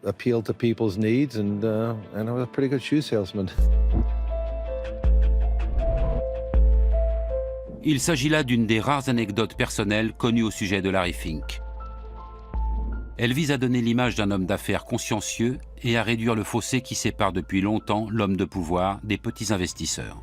appeal to people's needs, and I was a pretty good shoe salesman. Il s'agit là d'une des rares anecdotes personnelles connues au sujet de Larry Fink. Elle vise à donner l'image d'un homme d'affaires consciencieux et à réduire le fossé qui sépare depuis longtemps l'homme de pouvoir des petits investisseurs.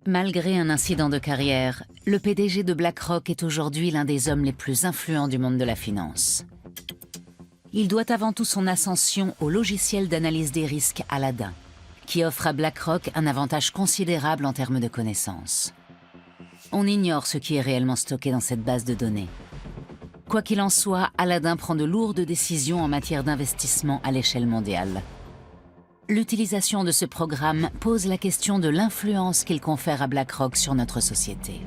Malgré un incident de carrière, le PDG de BlackRock est aujourd'hui l'un des hommes les plus influents du monde de la finance. Il doit avant tout son ascension au logiciel d'analyse des risques Aladdin, qui offre à BlackRock un avantage considérable en termes de connaissances. On ignore ce qui est réellement stocké dans cette base de données. Quoi qu'il en soit, Aladdin prend de lourdes décisions en matière d'investissement à l'échelle mondiale. L'utilisation de ce programme pose la question de l'influence qu'il confère à BlackRock sur notre société.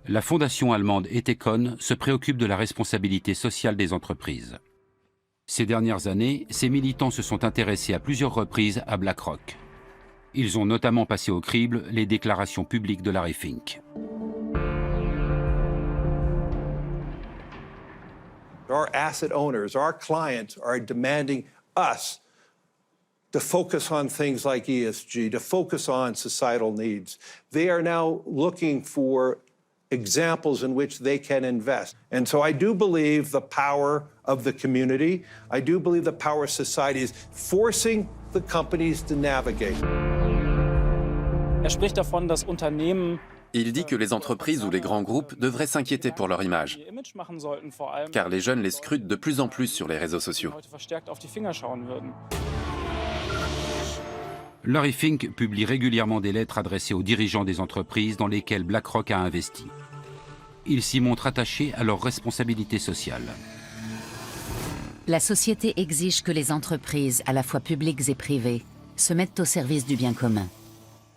La fondation allemande Ethicon se préoccupe de la responsabilité sociale des entreprises. Ces dernières années, ses militants se sont intéressés à plusieurs reprises à BlackRock. Ils ont notamment passé au crible les déclarations publiques de Larry Fink. Our asset owners, our clients are demanding us to focus on things like ESG, to focus on societal needs. They are now looking for examples in which they can invest. And so I do believe the power of the community. I do believe the power of society is forcing the companies to navigate. spricht davon, dass Unternehmen Il dit que les entreprises ou les grands groupes devraient s'inquiéter pour leur image, car les jeunes les scrutent de plus en plus sur les réseaux sociaux. Larry Fink publie régulièrement des lettres adressées aux dirigeants des entreprises dans lesquelles BlackRock a investi. Il s'y montre attaché à leurs responsabilités sociales. La société exige que les entreprises, à la fois publiques et privées, se mettent au service du bien commun.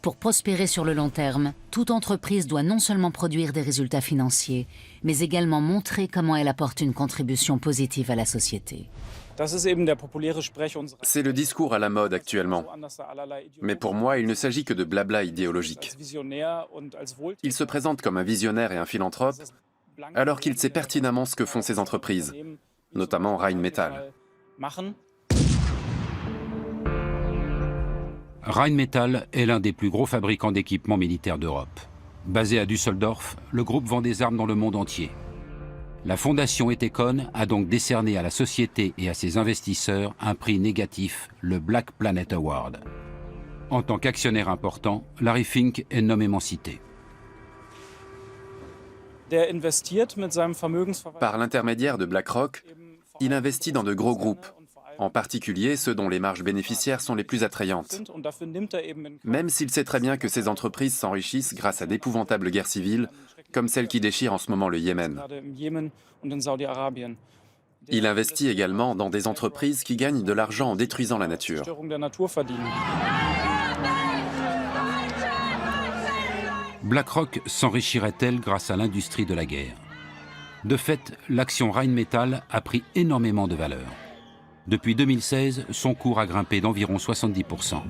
Pour prospérer sur le long terme, toute entreprise doit non seulement produire des résultats financiers, mais également montrer comment elle apporte une contribution positive à la société. C'est le discours à la mode actuellement. Mais pour moi, il ne s'agit que de blabla idéologique. Il se présente comme un visionnaire et un philanthrope, alors qu'il sait pertinemment ce que font ces entreprises, notamment Rheinmetall. Rheinmetall est l'un des plus gros fabricants d'équipements militaires d'Europe. Basé à Düsseldorf, le groupe vend des armes dans le monde entier. La fondation Ethicon a donc décerné à la société et à ses investisseurs un prix négatif, le Black Planet Award. En tant qu'actionnaire important, Larry Fink est nommément cité. Par l'intermédiaire de BlackRock, il investit dans de gros groupes, en particulier ceux dont les marges bénéficiaires sont les plus attrayantes. Même s'il sait très bien que ces entreprises s'enrichissent grâce à d'épouvantables guerres civiles, comme celle qui déchire en ce moment le Yémen. Il investit également dans des entreprises qui gagnent de l'argent en détruisant la nature. BlackRock s'enrichirait-elle grâce à l'industrie de la guerre? De fait, l'action Rheinmetall a pris énormément de valeur. Depuis 2016, son cours a grimpé d'environ 70%.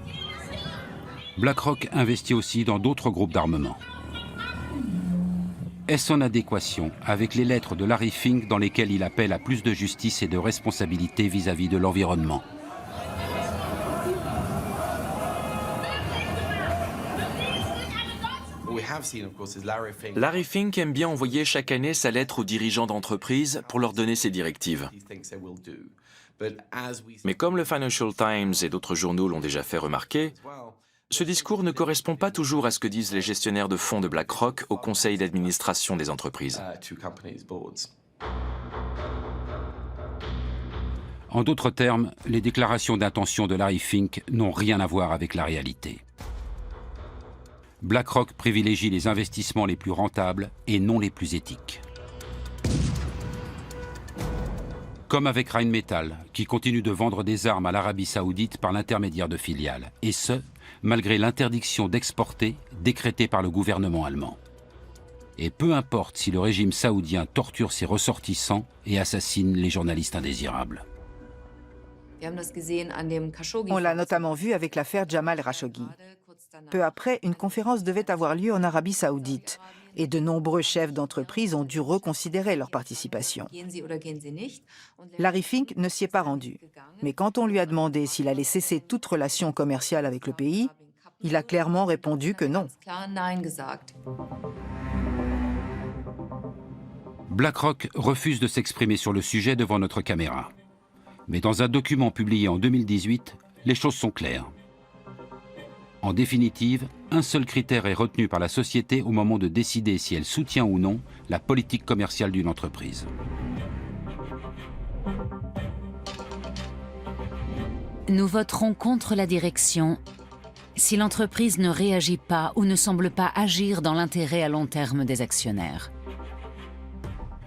BlackRock investit aussi dans d'autres groupes d'armement. Est-ce en adéquation avec les lettres de Larry Fink dans lesquelles il appelle à plus de justice et de responsabilité vis-à-vis de l'environnement? Larry Fink aime bien envoyer chaque année sa lettre aux dirigeants d'entreprise pour leur donner ses directives. Mais comme le Financial Times et d'autres journaux l'ont déjà fait remarquer, ce discours ne correspond pas toujours à ce que disent les gestionnaires de fonds de BlackRock au conseil d'administration des entreprises. En d'autres termes, les déclarations d'intention de Larry Fink n'ont rien à voir avec la réalité. BlackRock privilégie les investissements les plus rentables et non les plus éthiques. Comme avec Rheinmetall, qui continue de vendre des armes à l'Arabie Saoudite par l'intermédiaire de filiales, et ce, malgré l'interdiction d'exporter décrétée par le gouvernement allemand. Et peu importe si le régime saoudien torture ses ressortissants et assassine les journalistes indésirables. On l'a notamment vu avec l'affaire Jamal Khashoggi. Peu après, une conférence devait avoir lieu en Arabie Saoudite et de nombreux chefs d'entreprise ont dû reconsidérer leur participation. Larry Fink ne s'y est pas rendu, mais quand on lui a demandé s'il allait cesser toute relation commerciale avec le pays, il a clairement répondu que non. BlackRock refuse de s'exprimer sur le sujet devant notre caméra. Mais dans un document publié en 2018, les choses sont claires. En définitive, un seul critère est retenu par la société au moment de décider si elle soutient ou non la politique commerciale d'une entreprise. Nous voterons contre la direction si l'entreprise ne réagit pas ou ne semble pas agir dans l'intérêt à long terme des actionnaires.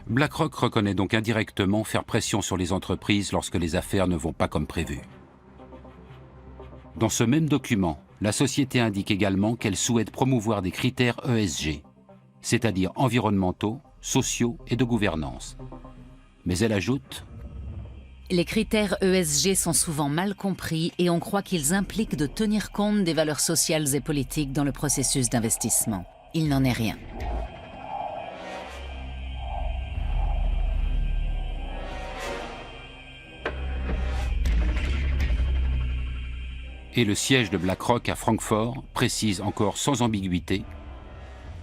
BlackRock reconnaît donc indirectement faire pression sur les entreprises lorsque les affaires ne vont pas comme prévu. Dans ce même document, la société indique également qu'elle souhaite promouvoir des critères ESG, c'est-à-dire environnementaux, sociaux et de gouvernance. Mais elle ajoute: les critères ESG sont souvent mal compris et on croit qu'ils impliquent de tenir compte des valeurs sociales et politiques dans le processus d'investissement. Il n'en est rien. Et le siège de BlackRock à Francfort précise encore sans ambiguïté: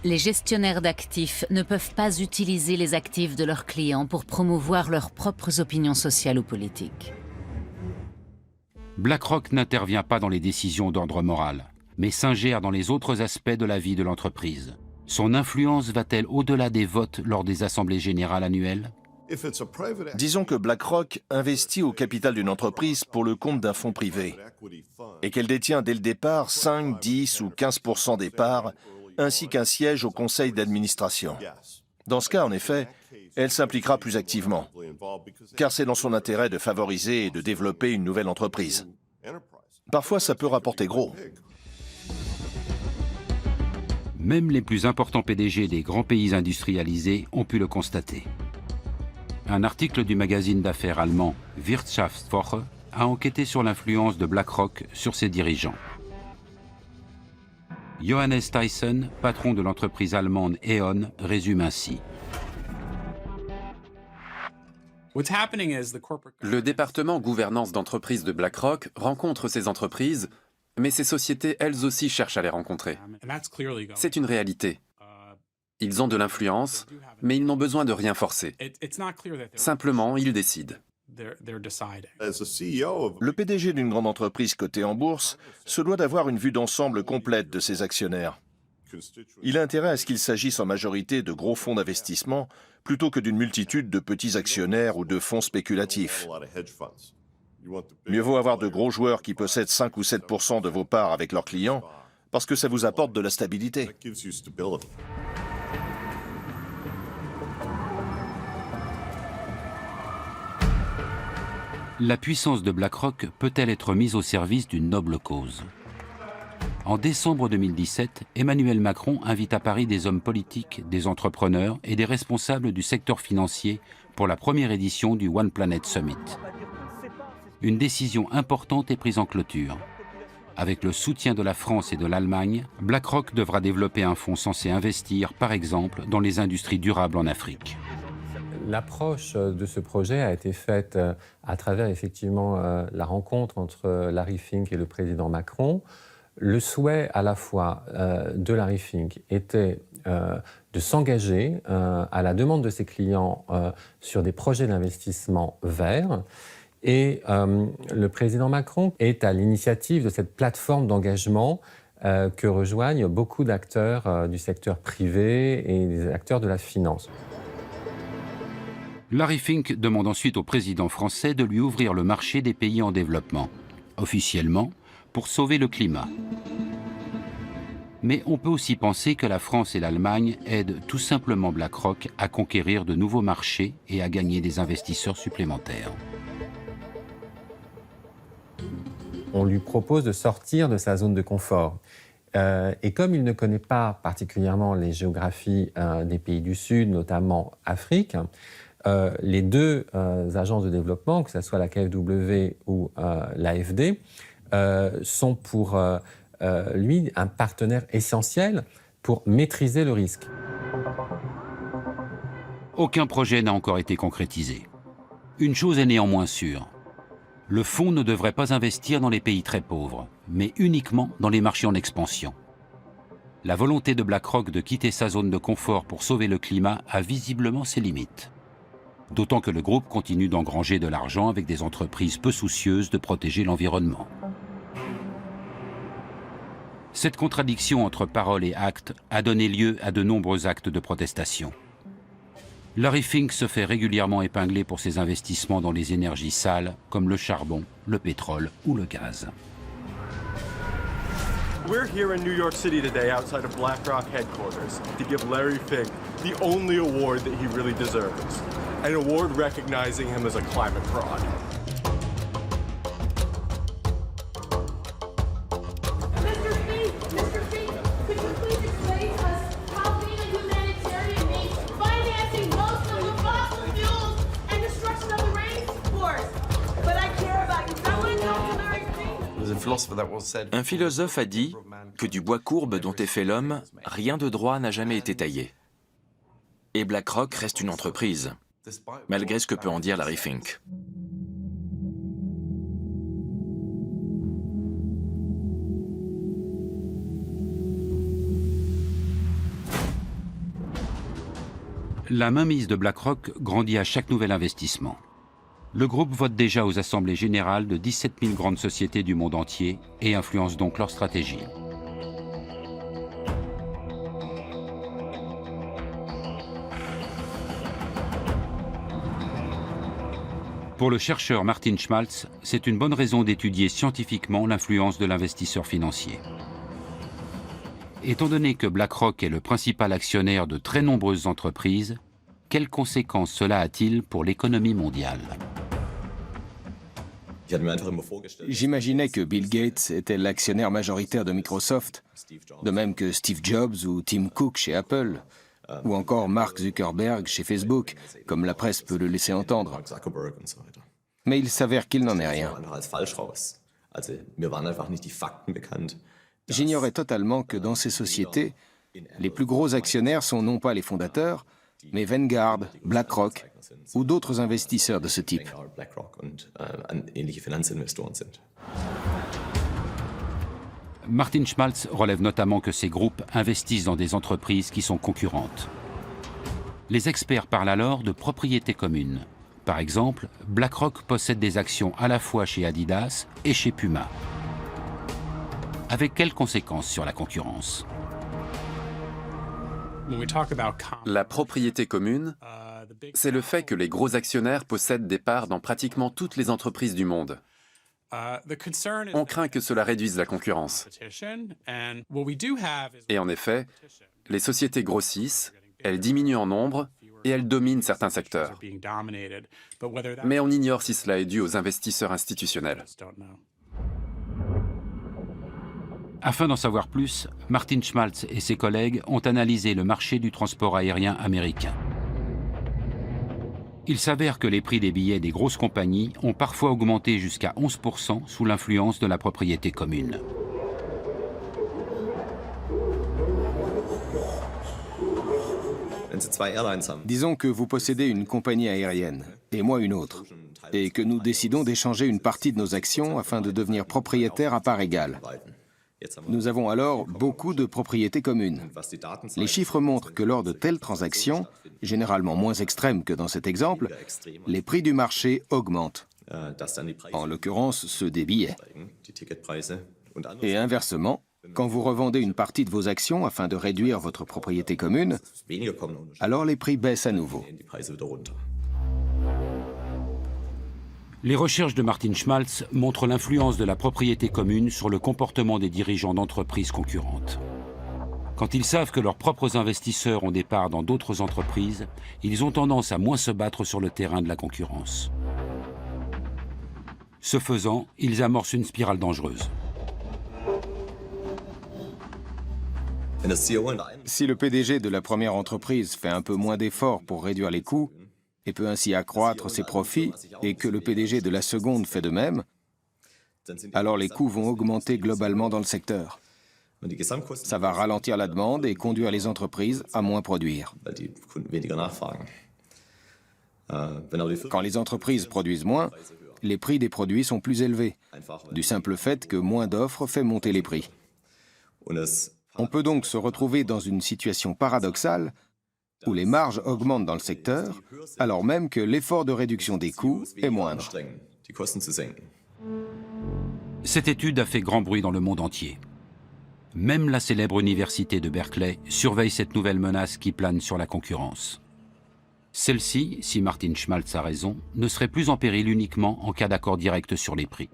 les gestionnaires d'actifs ne peuvent pas utiliser les actifs de leurs clients pour promouvoir leurs propres opinions sociales ou politiques. BlackRock n'intervient pas dans les décisions d'ordre moral, mais s'ingère dans les autres aspects de la vie de l'entreprise. Son influence va-t-elle au-delà des votes lors des assemblées générales annuelles? Disons que BlackRock investit au capital d'une entreprise pour le compte d'un fonds privé et qu'elle détient dès le départ 5, 10 ou 15% des parts, ainsi qu'un siège au conseil d'administration. Dans ce cas, en effet, elle s'impliquera plus activement, car c'est dans son intérêt de favoriser et de développer une nouvelle entreprise. Parfois, ça peut rapporter gros. Même les plus importants PDG des grands pays industrialisés ont pu le constater. Un article du magazine d'affaires allemand Wirtschaftswoche a enquêté sur l'influence de BlackRock sur ses dirigeants. Johannes Tyson, patron de l'entreprise allemande E.ON, résume ainsi: le département gouvernance d'entreprise de BlackRock rencontre ces entreprises, mais ces sociétés elles aussi cherchent à les rencontrer. C'est une réalité. Ils ont de l'influence, mais ils n'ont besoin de rien forcer. Simplement, ils décident. Le PDG d'une grande entreprise cotée en bourse se doit d'avoir une vue d'ensemble complète de ses actionnaires. Il a intérêt à ce qu'il s'agisse en majorité de gros fonds d'investissement plutôt que d'une multitude de petits actionnaires ou de fonds spéculatifs. Mieux vaut avoir de gros joueurs qui possèdent 5 ou 7% de vos parts avec leurs clients parce que ça vous apporte de la stabilité. La puissance de BlackRock peut-elle être mise au service d'une noble cause? En décembre 2017, Emmanuel Macron invite à Paris des hommes politiques, des entrepreneurs et des responsables du secteur financier pour la première édition du One Planet Summit. Une décision importante est prise en clôture. Avec le soutien de la France et de l'Allemagne, BlackRock devra développer un fonds censé investir, par exemple, dans les industries durables en Afrique. L'approche de ce projet a été faite à travers effectivement la rencontre entre Larry Fink et le président Macron. Le souhait à la fois de Larry Fink était de s'engager à la demande de ses clients sur des projets d'investissement verts. Et le président Macron est à l'initiative de cette plateforme d'engagement que rejoignent beaucoup d'acteurs du secteur privé et des acteurs de la finance. Larry Fink demande ensuite au président français de lui ouvrir le marché des pays en développement, officiellement pour sauver le climat. Mais on peut aussi penser que la France et l'Allemagne aident tout simplement BlackRock à conquérir de nouveaux marchés et à gagner des investisseurs supplémentaires. On lui propose de sortir de sa zone de confort. Et comme il ne connaît pas particulièrement les géographies des pays du Sud, notamment Afrique, les deux agences de développement, que ce soit la KfW ou l'AFD, sont pour lui un partenaire essentiel pour maîtriser le risque. Aucun projet n'a encore été concrétisé. Une chose est néanmoins sûre. Le fonds ne devrait pas investir dans les pays très pauvres, mais uniquement dans les marchés en expansion. la volonté de BlackRock de quitter sa zone de confort pour sauver le climat a visiblement ses limites. D'autant que le groupe continue d'engranger de l'argent avec des entreprises peu soucieuses de protéger l'environnement. Cette contradiction entre parole et acte a donné lieu à de nombreux actes de protestation. Larry Fink se fait régulièrement épingler pour ses investissements dans les énergies sales comme le charbon, le pétrole ou le gaz. We're here in New York City today outside of BlackRock headquarters to give Larry Fink the only award that he really deserves, an award recognizing him as a climate fraud. Un philosophe a dit que du bois courbe dont est fait l'homme, rien de droit n'a jamais été taillé. Et BlackRock reste une entreprise, malgré ce que peut en dire Larry Fink. La mainmise de BlackRock grandit à chaque nouvel investissement. Le groupe vote déjà aux assemblées générales de 17 000 grandes sociétés du monde entier et influence donc leur stratégie. Pour le chercheur Martin Schmaltz, c'est une bonne raison d'étudier scientifiquement l'influence de l'investisseur financier. Étant donné que BlackRock est le principal actionnaire de très nombreuses entreprises, quelles conséquences cela a-t-il pour l'économie mondiale ? J'imaginais que Bill Gates était l'actionnaire majoritaire de Microsoft, de même que Steve Jobs ou Tim Cook chez Apple, ou encore Mark Zuckerberg chez Facebook, comme la presse peut le laisser entendre. Mais il s'avère qu'il n'en est rien. J'ignorais totalement que dans ces sociétés, les plus gros actionnaires sont non pas les fondateurs, mais Vanguard, BlackRock ou d'autres investisseurs de ce type. Martin Schmaltz relève notamment que ces groupes investissent dans des entreprises qui sont concurrentes. Les experts parlent alors de propriété commune. Par exemple, BlackRock possède des actions à la fois chez Adidas et chez Puma. Avec quelles conséquences sur la concurrence ? La propriété commune, c'est le fait que les gros actionnaires possèdent des parts dans pratiquement toutes les entreprises du monde. On craint que cela réduise la concurrence. Et en effet, les sociétés grossissent, elles diminuent en nombre et elles dominent certains secteurs. Mais on ignore si cela est dû aux investisseurs institutionnels. Afin d'en savoir plus, Martin Schmaltz et ses collègues ont analysé le marché du transport aérien américain. Il s'avère que les prix des billets des grosses compagnies ont parfois augmenté jusqu'à 11% sous l'influence de la propriété commune. Disons que vous possédez une compagnie aérienne, et moi une autre, et que nous décidons d'échanger une partie de nos actions afin de devenir propriétaires à parts égales. Nous avons alors beaucoup de propriétés communes. Les chiffres montrent que lors de telles transactions, généralement moins extrêmes que dans cet exemple, les prix du marché augmentent, en l'occurrence ceux des billets. Et inversement, quand vous revendez une partie de vos actions afin de réduire votre propriété commune, alors les prix baissent à nouveau. Les recherches de Martin Schmaltz montrent l'influence de la propriété commune sur le comportement des dirigeants d'entreprises concurrentes. Quand ils savent que leurs propres investisseurs ont des parts dans d'autres entreprises, ils ont tendance à moins se battre sur le terrain de la concurrence. Ce faisant, ils amorcent une spirale dangereuse. Si le PDG de la première entreprise fait un peu moins d'efforts pour réduire les coûts, et peut ainsi accroître ses profits, et que le PDG de la seconde fait de même, alors les coûts vont augmenter globalement dans le secteur. Ça va ralentir la demande et conduire les entreprises à moins produire. Quand les entreprises produisent moins, les prix des produits sont plus élevés, du simple fait que moins d'offres fait monter les prix. On peut donc se retrouver dans une situation paradoxale où les marges augmentent dans le secteur, alors même que l'effort de réduction des coûts est moindre. Cette étude a fait grand bruit dans le monde entier. Même la célèbre université de Berkeley surveille cette nouvelle menace qui plane sur la concurrence. Celle-ci, si Martin Schmaltz a raison, ne serait plus en péril uniquement en cas d'accord direct sur les prix.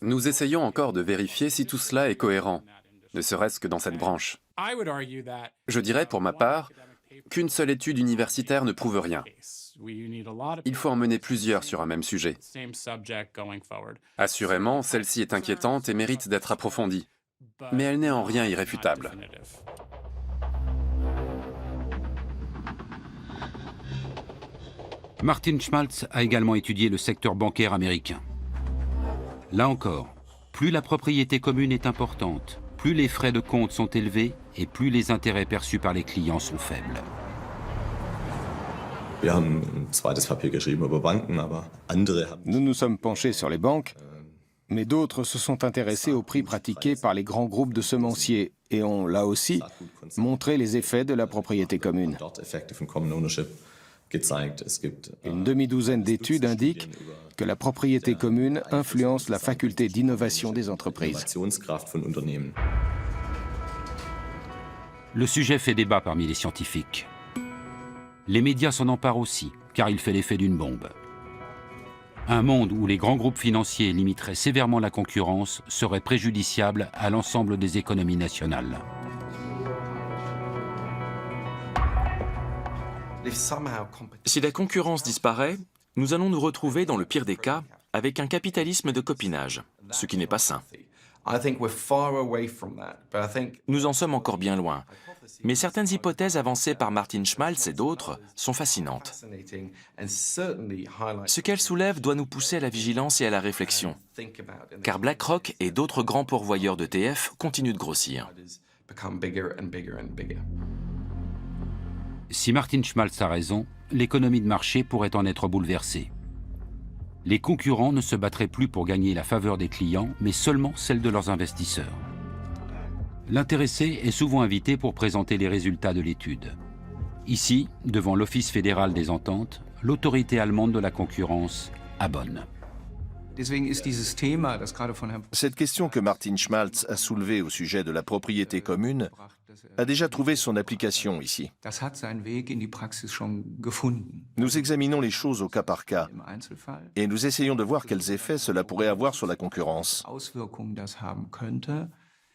Nous essayons encore de vérifier si tout cela est cohérent, ne serait-ce que dans cette branche. Je dirais pour ma part qu'une seule étude universitaire ne prouve rien. Il faut en mener plusieurs sur un même sujet. Assurément, celle-ci est inquiétante et mérite d'être approfondie, mais elle n'est en rien irréfutable. Martin Schmaltz a également étudié le secteur bancaire américain. Là encore, plus la propriété commune est importante, plus les frais de compte sont élevés et plus les intérêts perçus par les clients sont faibles. Nous nous sommes penchés sur les banques, mais d'autres se sont intéressés aux prix pratiqués par les grands groupes de semenciers et ont, là aussi, montré les effets de la propriété commune. Une demi-douzaine d'études indiquent que la propriété commune influence la faculté d'innovation des entreprises. Le sujet fait débat parmi les scientifiques. Les médias s'en emparent aussi, car il fait l'effet d'une bombe. Un monde où les grands groupes financiers limiteraient sévèrement la concurrence serait préjudiciable à l'ensemble des économies nationales. Si la concurrence disparaît, nous allons nous retrouver, dans le pire des cas, avec un capitalisme de copinage, ce qui n'est pas sain. Nous en sommes encore bien loin, mais certaines hypothèses avancées par Martin Schmaltz et d'autres sont fascinantes. Ce qu'elles soulèvent doit nous pousser à la vigilance et à la réflexion, car BlackRock et d'autres grands pourvoyeurs d'ETF continuent de grossir. Si Martin Schmaltz a raison, l'économie de marché pourrait en être bouleversée. Les concurrents ne se battraient plus pour gagner la faveur des clients, mais seulement celle de leurs investisseurs. L'intéressé est souvent invité pour présenter les résultats de l'étude. Ici, devant l'Office fédéral des ententes, l'autorité allemande de la concurrence abonne. Cette question que Martin Schmaltz a soulevée au sujet de la propriété commune a déjà trouvé son application ici. Nous examinons les choses au cas par cas et nous essayons de voir quels effets cela pourrait avoir sur la concurrence.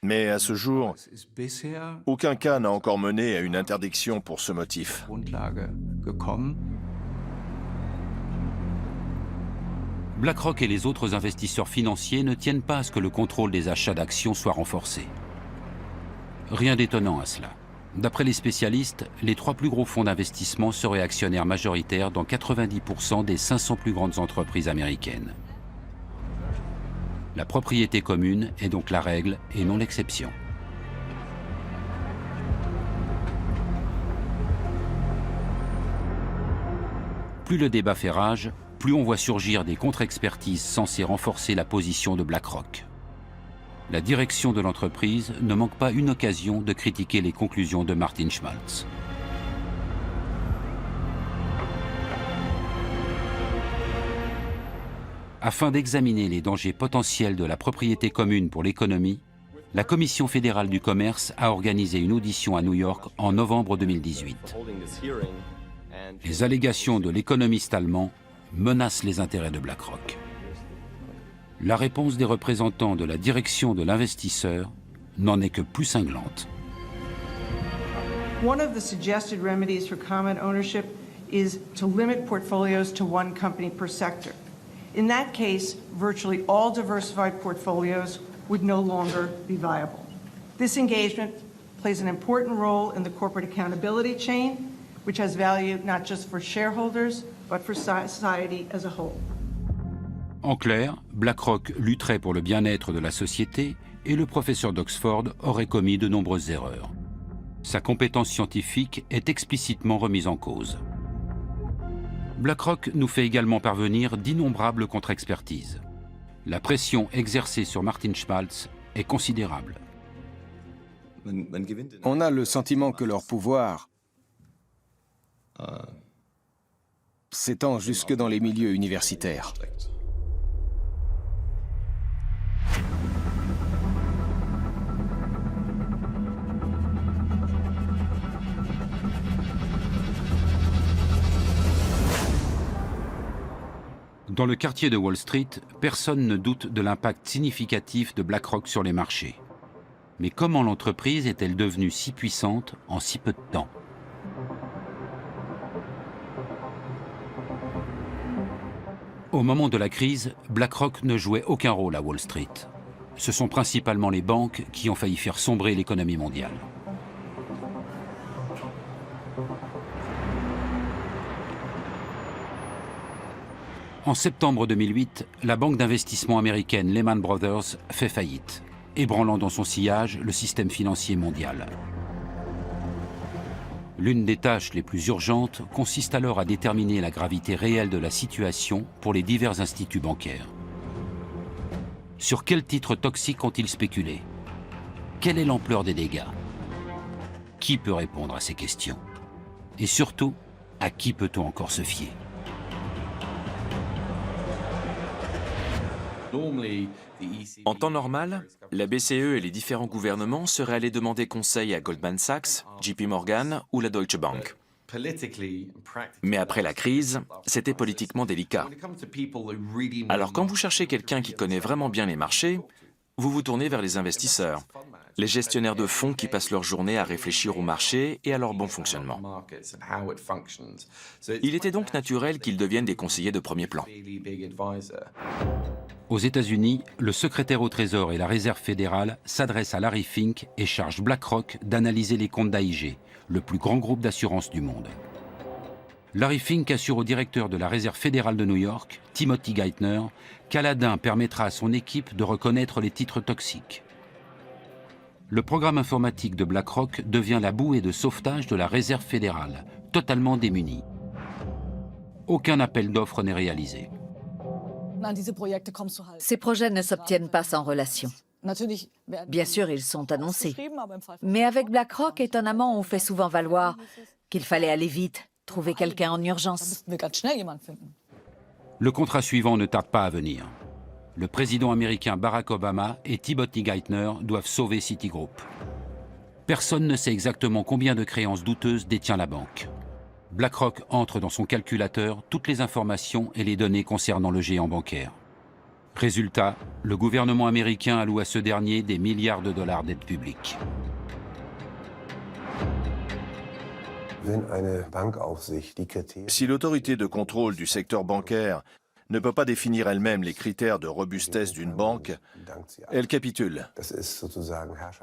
Mais à ce jour, aucun cas n'a encore mené à une interdiction pour ce motif. BlackRock et les autres investisseurs financiers ne tiennent pas à ce que le contrôle des achats d'actions soit renforcé. Rien d'étonnant à cela. D'après les spécialistes, les 3 plus gros fonds d'investissement seraient actionnaires majoritaires dans 90% des 500 plus grandes entreprises américaines. La propriété commune est donc la règle et non l'exception. Plus le débat fait rage, plus on voit surgir des contre-expertises censées renforcer la position de BlackRock. La direction de l'entreprise ne manque pas une occasion de critiquer les conclusions de Martin Schmaltz. Afin d'examiner les dangers potentiels de la propriété commune pour l'économie, la Commission fédérale du commerce a organisé une audition à New York en novembre 2018. Les allégations de l'économiste allemand menacent les intérêts de BlackRock. La réponse des représentants de la direction de l'investisseur n'en est que plus cinglante. One of the suggested remedies for common ownership is to limit portfolios to one company per sector. In that case, virtually all diversified portfolios would no longer be viable. This engagement plays an important role in the corporate accountability chain, which has value not just for shareholders, but for society as a whole. En clair, BlackRock lutterait pour le bien-être de la société et le professeur d'Oxford aurait commis de nombreuses erreurs. Sa compétence scientifique est explicitement remise en cause. BlackRock nous fait également parvenir d'innombrables contre-expertises. La pression exercée sur Martin Schmaltz est considérable. On a le sentiment que leur pouvoir s'étend jusque dans les milieux universitaires. Dans le quartier de Wall Street, personne ne doute de l'impact significatif de BlackRock sur les marchés. Mais comment l'entreprise est-elle devenue si puissante en si peu de temps? Au moment de la crise, BlackRock ne jouait aucun rôle à Wall Street. Ce sont principalement les banques qui ont failli faire sombrer l'économie mondiale. En septembre 2008, la banque d'investissement américaine Lehman Brothers fait faillite, ébranlant dans son sillage le système financier mondial. L'une des tâches les plus urgentes consiste alors à déterminer la gravité réelle de la situation pour les divers instituts bancaires. Sur quels titres toxiques ont-ils spéculé? Quelle est l'ampleur des dégâts? Qui peut répondre à ces questions? Et surtout, à qui peut-on encore se fier? En temps normal, la BCE et les différents gouvernements seraient allés demander conseil à Goldman Sachs, JP Morgan ou la Deutsche Bank. Mais après la crise, c'était politiquement délicat. Alors quand vous cherchez quelqu'un qui connaît vraiment bien les marchés, vous vous tournez vers les investisseurs, les gestionnaires de fonds qui passent leur journée à réfléchir au marché et à leur bon fonctionnement. Il était donc naturel qu'ils deviennent des conseillers de premier plan. Aux États-Unis, le secrétaire au Trésor et la Réserve fédérale s'adressent à Larry Fink et chargent BlackRock d'analyser les comptes d'AIG, le plus grand groupe d'assurance du monde. Larry Fink assure au directeur de la Réserve fédérale de New York, Timothy Geithner, qu'Aladin permettra à son équipe de reconnaître les titres toxiques. Le programme informatique de BlackRock devient la bouée de sauvetage de la Réserve fédérale, totalement démunie. Aucun appel d'offres n'est réalisé. Ces projets ne s'obtiennent pas sans relation. Bien sûr, ils sont annoncés. Mais avec BlackRock, étonnamment, on fait souvent valoir qu'il fallait aller vite, trouver quelqu'un en urgence. Le contrat suivant ne tarde pas à venir. Le président américain Barack Obama et Timothy Geithner doivent sauver Citigroup. Personne ne sait exactement combien de créances douteuses détient la banque. BlackRock entre dans son calculateur toutes les informations et les données concernant le géant bancaire. Résultat, le gouvernement américain alloue à ce dernier des milliards de dollars d'aide publique. Si l'autorité de contrôle du secteur bancaire ne peut pas définir elle-même les critères de robustesse d'une banque, elle capitule.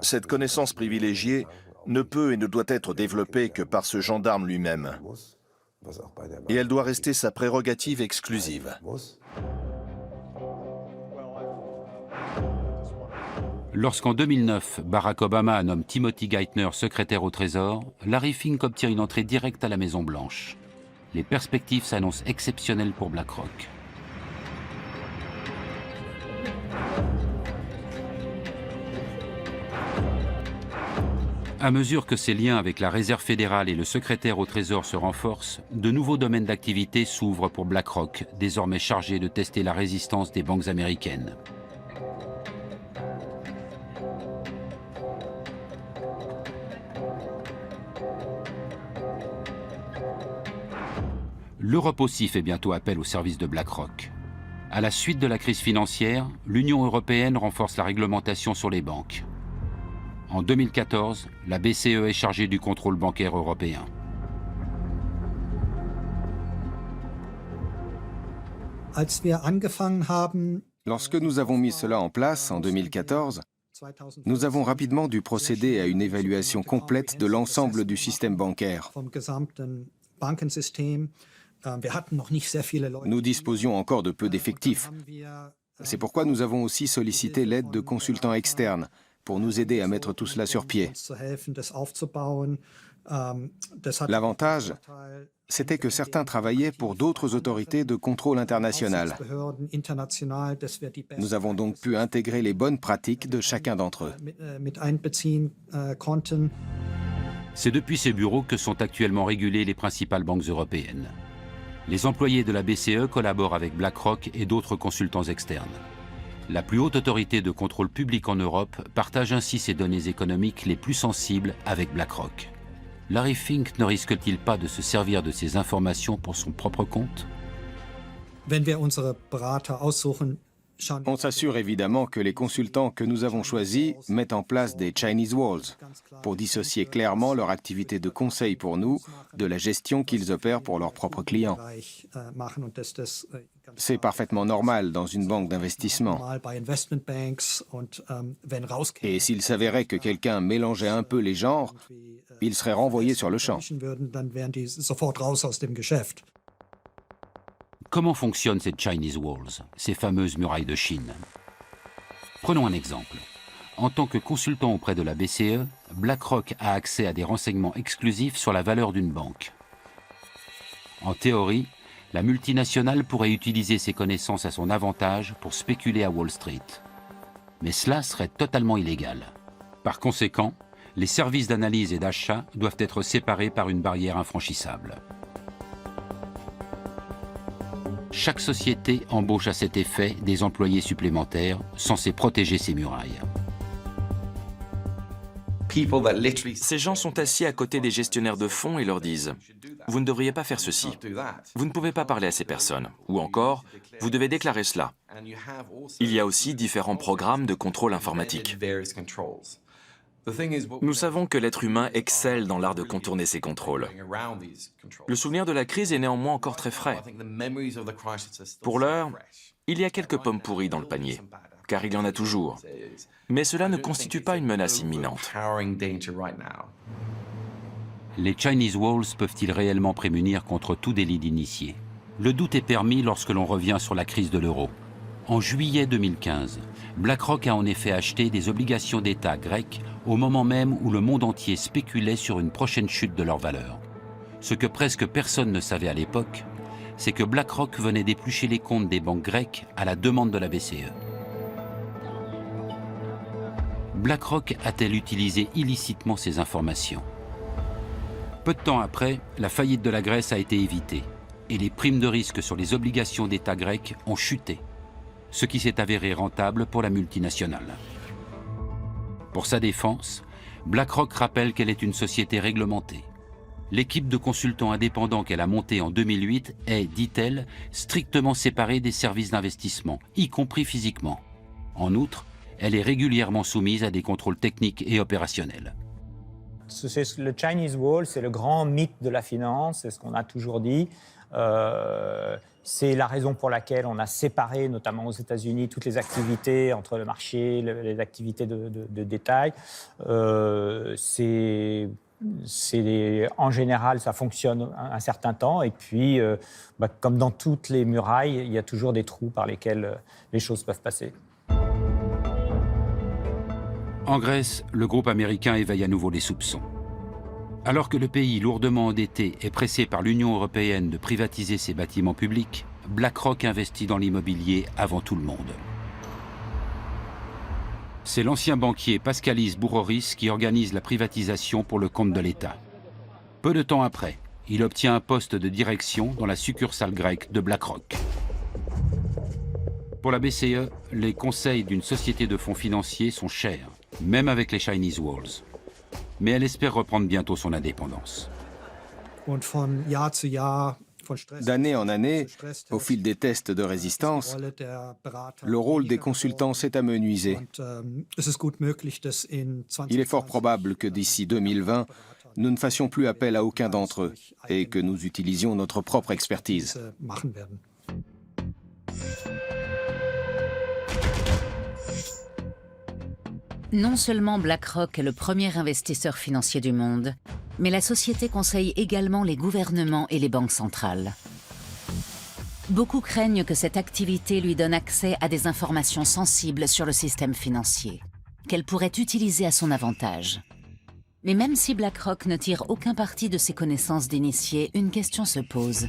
Cette connaissance privilégiée ne peut et ne doit être développée que par ce gendarme lui-même. Et elle doit rester sa prérogative exclusive. Lorsqu'en 2009, Barack Obama nomme Timothy Geithner secrétaire au Trésor, Larry Fink obtient une entrée directe à la Maison-Blanche. Les perspectives s'annoncent exceptionnelles pour BlackRock. À mesure que ses liens avec la Réserve fédérale et le secrétaire au Trésor se renforcent, de nouveaux domaines d'activité s'ouvrent pour BlackRock, désormais chargé de tester la résistance des banques américaines. L'Europe aussi fait bientôt appel au service de BlackRock. À la suite de la crise financière, l'Union européenne renforce la réglementation sur les banques. En 2014, la BCE est chargée du contrôle bancaire européen. Lorsque nous avons mis cela en place en 2014, nous avons rapidement dû procéder à une évaluation complète de l'ensemble du système bancaire. Nous disposions encore de peu d'effectifs. C'est pourquoi nous avons aussi sollicité l'aide de consultants externes pour nous aider à mettre tout cela sur pied. L'avantage, c'était que certains travaillaient pour d'autres autorités de contrôle international. Nous avons donc pu intégrer les bonnes pratiques de chacun d'entre eux. C'est depuis ces bureaux que sont actuellement régulées les principales banques européennes. Les employés de la BCE collaborent avec BlackRock et d'autres consultants externes. La plus haute autorité de contrôle public en Europe partage ainsi ses données économiques les plus sensibles avec BlackRock. Larry Fink ne risque-t-il pas de se servir de ces informations pour son propre compte? On s'assure évidemment que les consultants que nous avons choisis mettent en place des Chinese Walls pour dissocier clairement leur activité de conseil pour nous de la gestion qu'ils opèrent pour leurs propres clients. C'est parfaitement normal dans une banque d'investissement. Et s'il s'avérait que quelqu'un mélangeait un peu les genres, il serait renvoyé sur le champ. Comment fonctionnent ces Chinese Walls, ces fameuses murailles de Chine? Prenons un exemple. En tant que consultant auprès de la BCE, BlackRock a accès à des renseignements exclusifs sur la valeur d'une banque. En théorie, la multinationale pourrait utiliser ses connaissances à son avantage pour spéculer à Wall Street. Mais cela serait totalement illégal. Par conséquent, les services d'analyse et d'achat doivent être séparés par une barrière infranchissable. Chaque société embauche à cet effet des employés supplémentaires censés protéger ces murailles. Ces gens sont assis à côté des gestionnaires de fonds et leur disent « Vous ne devriez pas faire ceci. Vous ne pouvez pas parler à ces personnes. » Ou encore « Vous devez déclarer cela. » Il y a aussi différents programmes de contrôle informatique. Nous savons que l'être humain excelle dans l'art de contourner ces contrôles. Le souvenir de la crise est néanmoins encore très frais. Pour l'heure, il y a quelques pommes pourries dans le panier, car il y en a toujours. Mais cela ne constitue pas une menace imminente. Les Chinese Walls peuvent-ils réellement prémunir contre tout délit d'initié? Le doute est permis lorsque l'on revient sur la crise de l'euro. En juillet 2015, BlackRock a en effet acheté des obligations d'État grecques au moment même où le monde entier spéculait sur une prochaine chute de leur valeur. Ce que presque personne ne savait à l'époque, c'est que BlackRock venait d'éplucher les comptes des banques grecques à la demande de la BCE. BlackRock a-t-elle utilisé illicitement ces informations? Peu de temps après, la faillite de la Grèce a été évitée et les primes de risque sur les obligations d'État grecques ont chuté, ce qui s'est avéré rentable pour la multinationale. Pour sa défense, BlackRock rappelle qu'elle est une société réglementée. L'équipe de consultants indépendants qu'elle a montée en 2008 est, dit-elle, strictement séparée des services d'investissement, y compris physiquement. En outre, elle est régulièrement soumise à des contrôles techniques et opérationnels. Le Chinese Wall, c'est le grand mythe de la finance, c'est ce qu'on a toujours dit. C'est la raison pour laquelle on a séparé, notamment aux États-Unis, toutes les activités entre le marché, les activités de détail. En général, ça fonctionne un certain temps. Et puis, comme dans toutes les murailles, il y a toujours des trous par lesquels les choses peuvent passer. En Grèce, le groupe américain éveille à nouveau les soupçons. Alors que le pays lourdement endetté est pressé par l'Union européenne de privatiser ses bâtiments publics, BlackRock investit dans l'immobilier avant tout le monde. C'est l'ancien banquier Paskalis Bouroris qui organise la privatisation pour le compte de l'État. Peu de temps après, il obtient un poste de direction dans la succursale grecque de BlackRock. Pour la BCE, les conseils d'une société de fonds financiers sont chers, même avec les Chinese Walls. Mais elle espère reprendre bientôt son indépendance. D'année en année, au fil des tests de résistance, le rôle des consultants s'est amenuisé. Il est fort probable que d'ici 2020, nous ne fassions plus appel à aucun d'entre eux et que nous utilisions notre propre expertise. Non seulement BlackRock est le premier investisseur financier du monde, mais la société conseille également les gouvernements et les banques centrales. Beaucoup craignent que cette activité lui donne accès à des informations sensibles sur le système financier, qu'elle pourrait utiliser à son avantage. Mais même si BlackRock ne tire aucun parti de ses connaissances d'initié, une question se pose.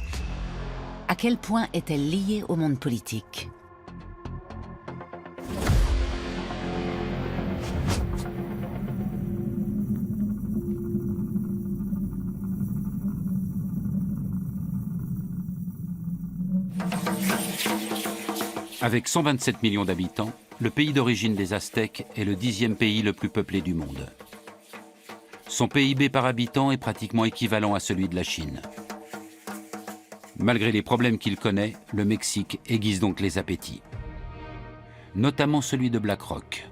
À quel point est-elle liée au monde politique ? Avec 127 millions d'habitants, le pays d'origine des Aztèques est le 10e pays le plus peuplé du monde. Son PIB par habitant est pratiquement équivalent à celui de la Chine. Malgré les problèmes qu'il connaît, le Mexique aiguise donc les appétits. Notamment celui de BlackRock.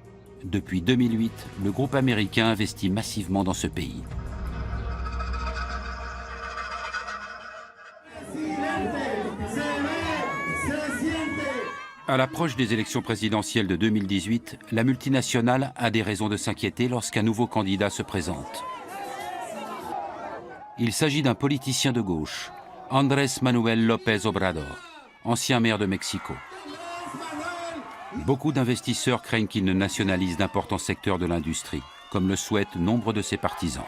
Depuis 2008, le groupe américain investit massivement dans ce pays. À l'approche des élections présidentielles de 2018, la multinationale a des raisons de s'inquiéter lorsqu'un nouveau candidat se présente. Il s'agit d'un politicien de gauche, Andrés Manuel López Obrador, ancien maire de Mexico. Beaucoup d'investisseurs craignent qu'il ne nationalise d'importants secteurs de l'industrie, comme le souhaitent nombre de ses partisans.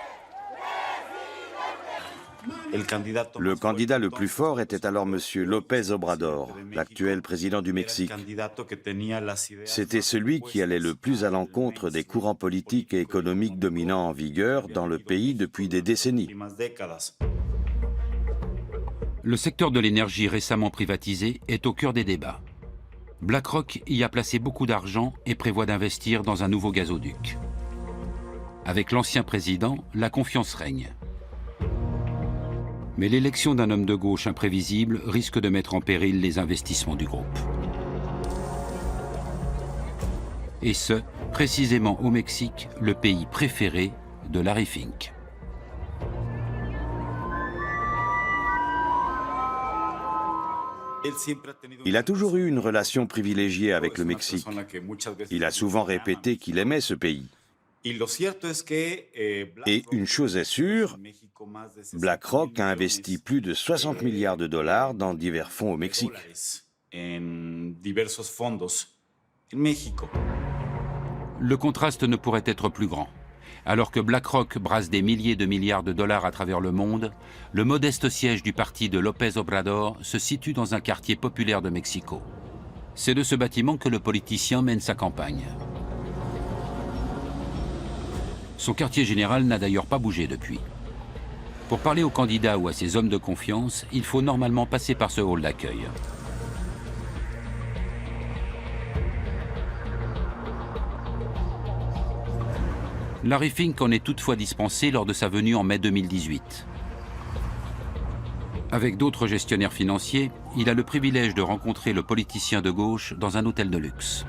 Le candidat le plus fort était alors M. López Obrador, l'actuel président du Mexique. C'était celui qui allait le plus à l'encontre des courants politiques et économiques dominants en vigueur dans le pays depuis des décennies. Le secteur de l'énergie récemment privatisé est au cœur des débats. BlackRock y a placé beaucoup d'argent et prévoit d'investir dans un nouveau gazoduc. Avec l'ancien président, la confiance règne. Mais l'élection d'un homme de gauche imprévisible risque de mettre en péril les investissements du groupe. Et ce, précisément au Mexique, le pays préféré de Larry Fink. Il a toujours eu une relation privilégiée avec le Mexique. Il a souvent répété qu'il aimait ce pays. Et une chose est sûre, BlackRock a investi plus de 60 milliards de dollars dans divers fonds au Mexique. Le contraste ne pourrait être plus grand. Alors que BlackRock brasse des milliers de milliards de dollars à travers le monde, le modeste siège du parti de López Obrador se situe dans un quartier populaire de Mexico. C'est de ce bâtiment que le politicien mène sa campagne. Son quartier général n'a d'ailleurs pas bougé depuis. Pour parler aux candidats ou à ses hommes de confiance, il faut normalement passer par ce hall d'accueil. Larry Fink en est toutefois dispensé lors de sa venue en mai 2018. Avec d'autres gestionnaires financiers, il a le privilège de rencontrer le politicien de gauche dans un hôtel de luxe.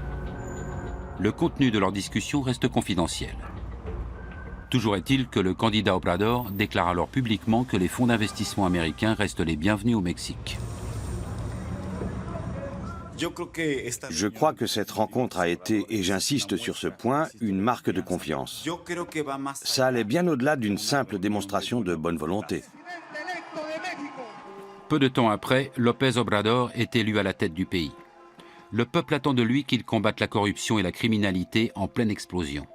Le contenu de leur discussion reste confidentiel. Toujours est-il que le candidat Obrador déclare alors publiquement que les fonds d'investissement américains restent les bienvenus au Mexique. Je crois que cette rencontre a été, et j'insiste sur ce point, une marque de confiance. Ça allait bien au-delà d'une simple démonstration de bonne volonté. Peu de temps après, López Obrador est élu à la tête du pays. Le peuple attend de lui qu'il combatte la corruption et la criminalité en pleine explosion.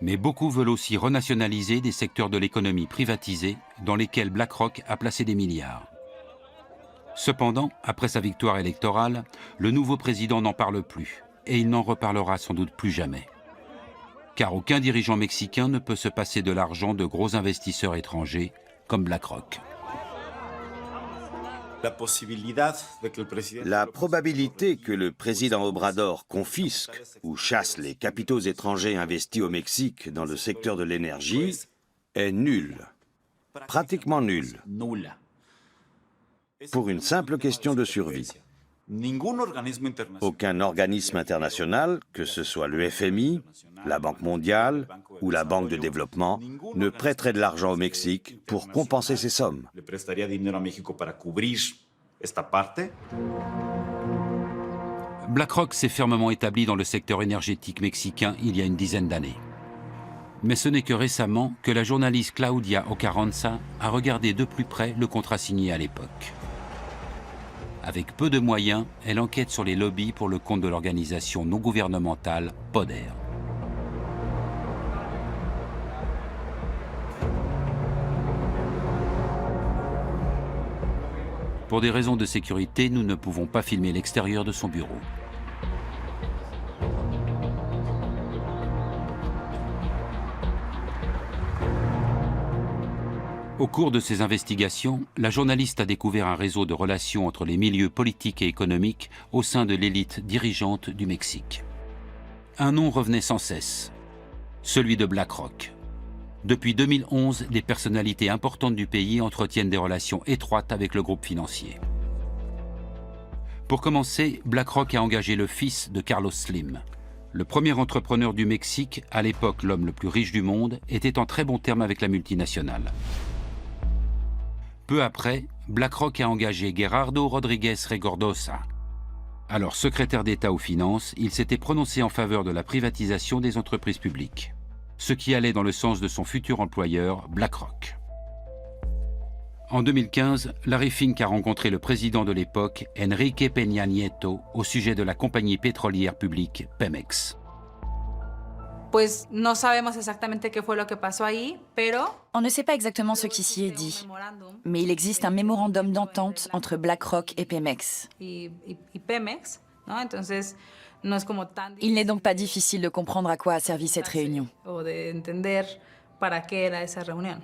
Mais beaucoup veulent aussi renationaliser des secteurs de l'économie privatisés dans lesquels BlackRock a placé des milliards. Cependant, après sa victoire électorale, le nouveau président n'en parle plus et il n'en reparlera sans doute plus jamais. Car aucun dirigeant mexicain ne peut se passer de l'argent de gros investisseurs étrangers comme BlackRock. La probabilité que le président Obrador confisque ou chasse les capitaux étrangers investis au Mexique dans le secteur de l'énergie est nulle, pratiquement nulle, pour une simple question de survie. Aucun organisme international, que ce soit le FMI, la Banque mondiale ou la Banque de développement, ne prêterait de l'argent au Mexique pour compenser ces sommes. BlackRock s'est fermement établi dans le secteur énergétique mexicain il y a une dizaine d'années. Mais ce n'est que récemment que la journaliste Claudia Ocarranza a regardé de plus près le contrat signé à l'époque. Avec peu de moyens, elle enquête sur les lobbies pour le compte de l'organisation non gouvernementale PODER. Pour des raisons de sécurité, nous ne pouvons pas filmer l'extérieur de son bureau. Au cours de ses investigations, la journaliste a découvert un réseau de relations entre les milieux politiques et économiques au sein de l'élite dirigeante du Mexique. Un nom revenait sans cesse, celui de BlackRock. Depuis 2011, des personnalités importantes du pays entretiennent des relations étroites avec le groupe financier. Pour commencer, BlackRock a engagé le fils de Carlos Slim. Le premier entrepreneur du Mexique, à l'époque l'homme le plus riche du monde, était en très bons termes avec la multinationale. Peu après, BlackRock a engagé Gerardo Rodríguez Regordosa. Alors secrétaire d'État aux finances, il s'était prononcé en faveur de la privatisation des entreprises publiques, ce qui allait dans le sens de son futur employeur, BlackRock. En 2015, Larry Fink a rencontré le président de l'époque, Enrique Peña Nieto, au sujet de la compagnie pétrolière publique Pemex. Pues no sabemos exactamente qué fue lo que pasó ahí, pero on ne sait pas exactement ce qui s'y est dit, mais il existe un mémorandum d'entente entre BlackRock et Pemex. Pemex, ¿no? Entonces, no es como tan il n'est donc pas difficile de comprendre à quoi a servi cette réunion. O de entender para qué era esa reunión.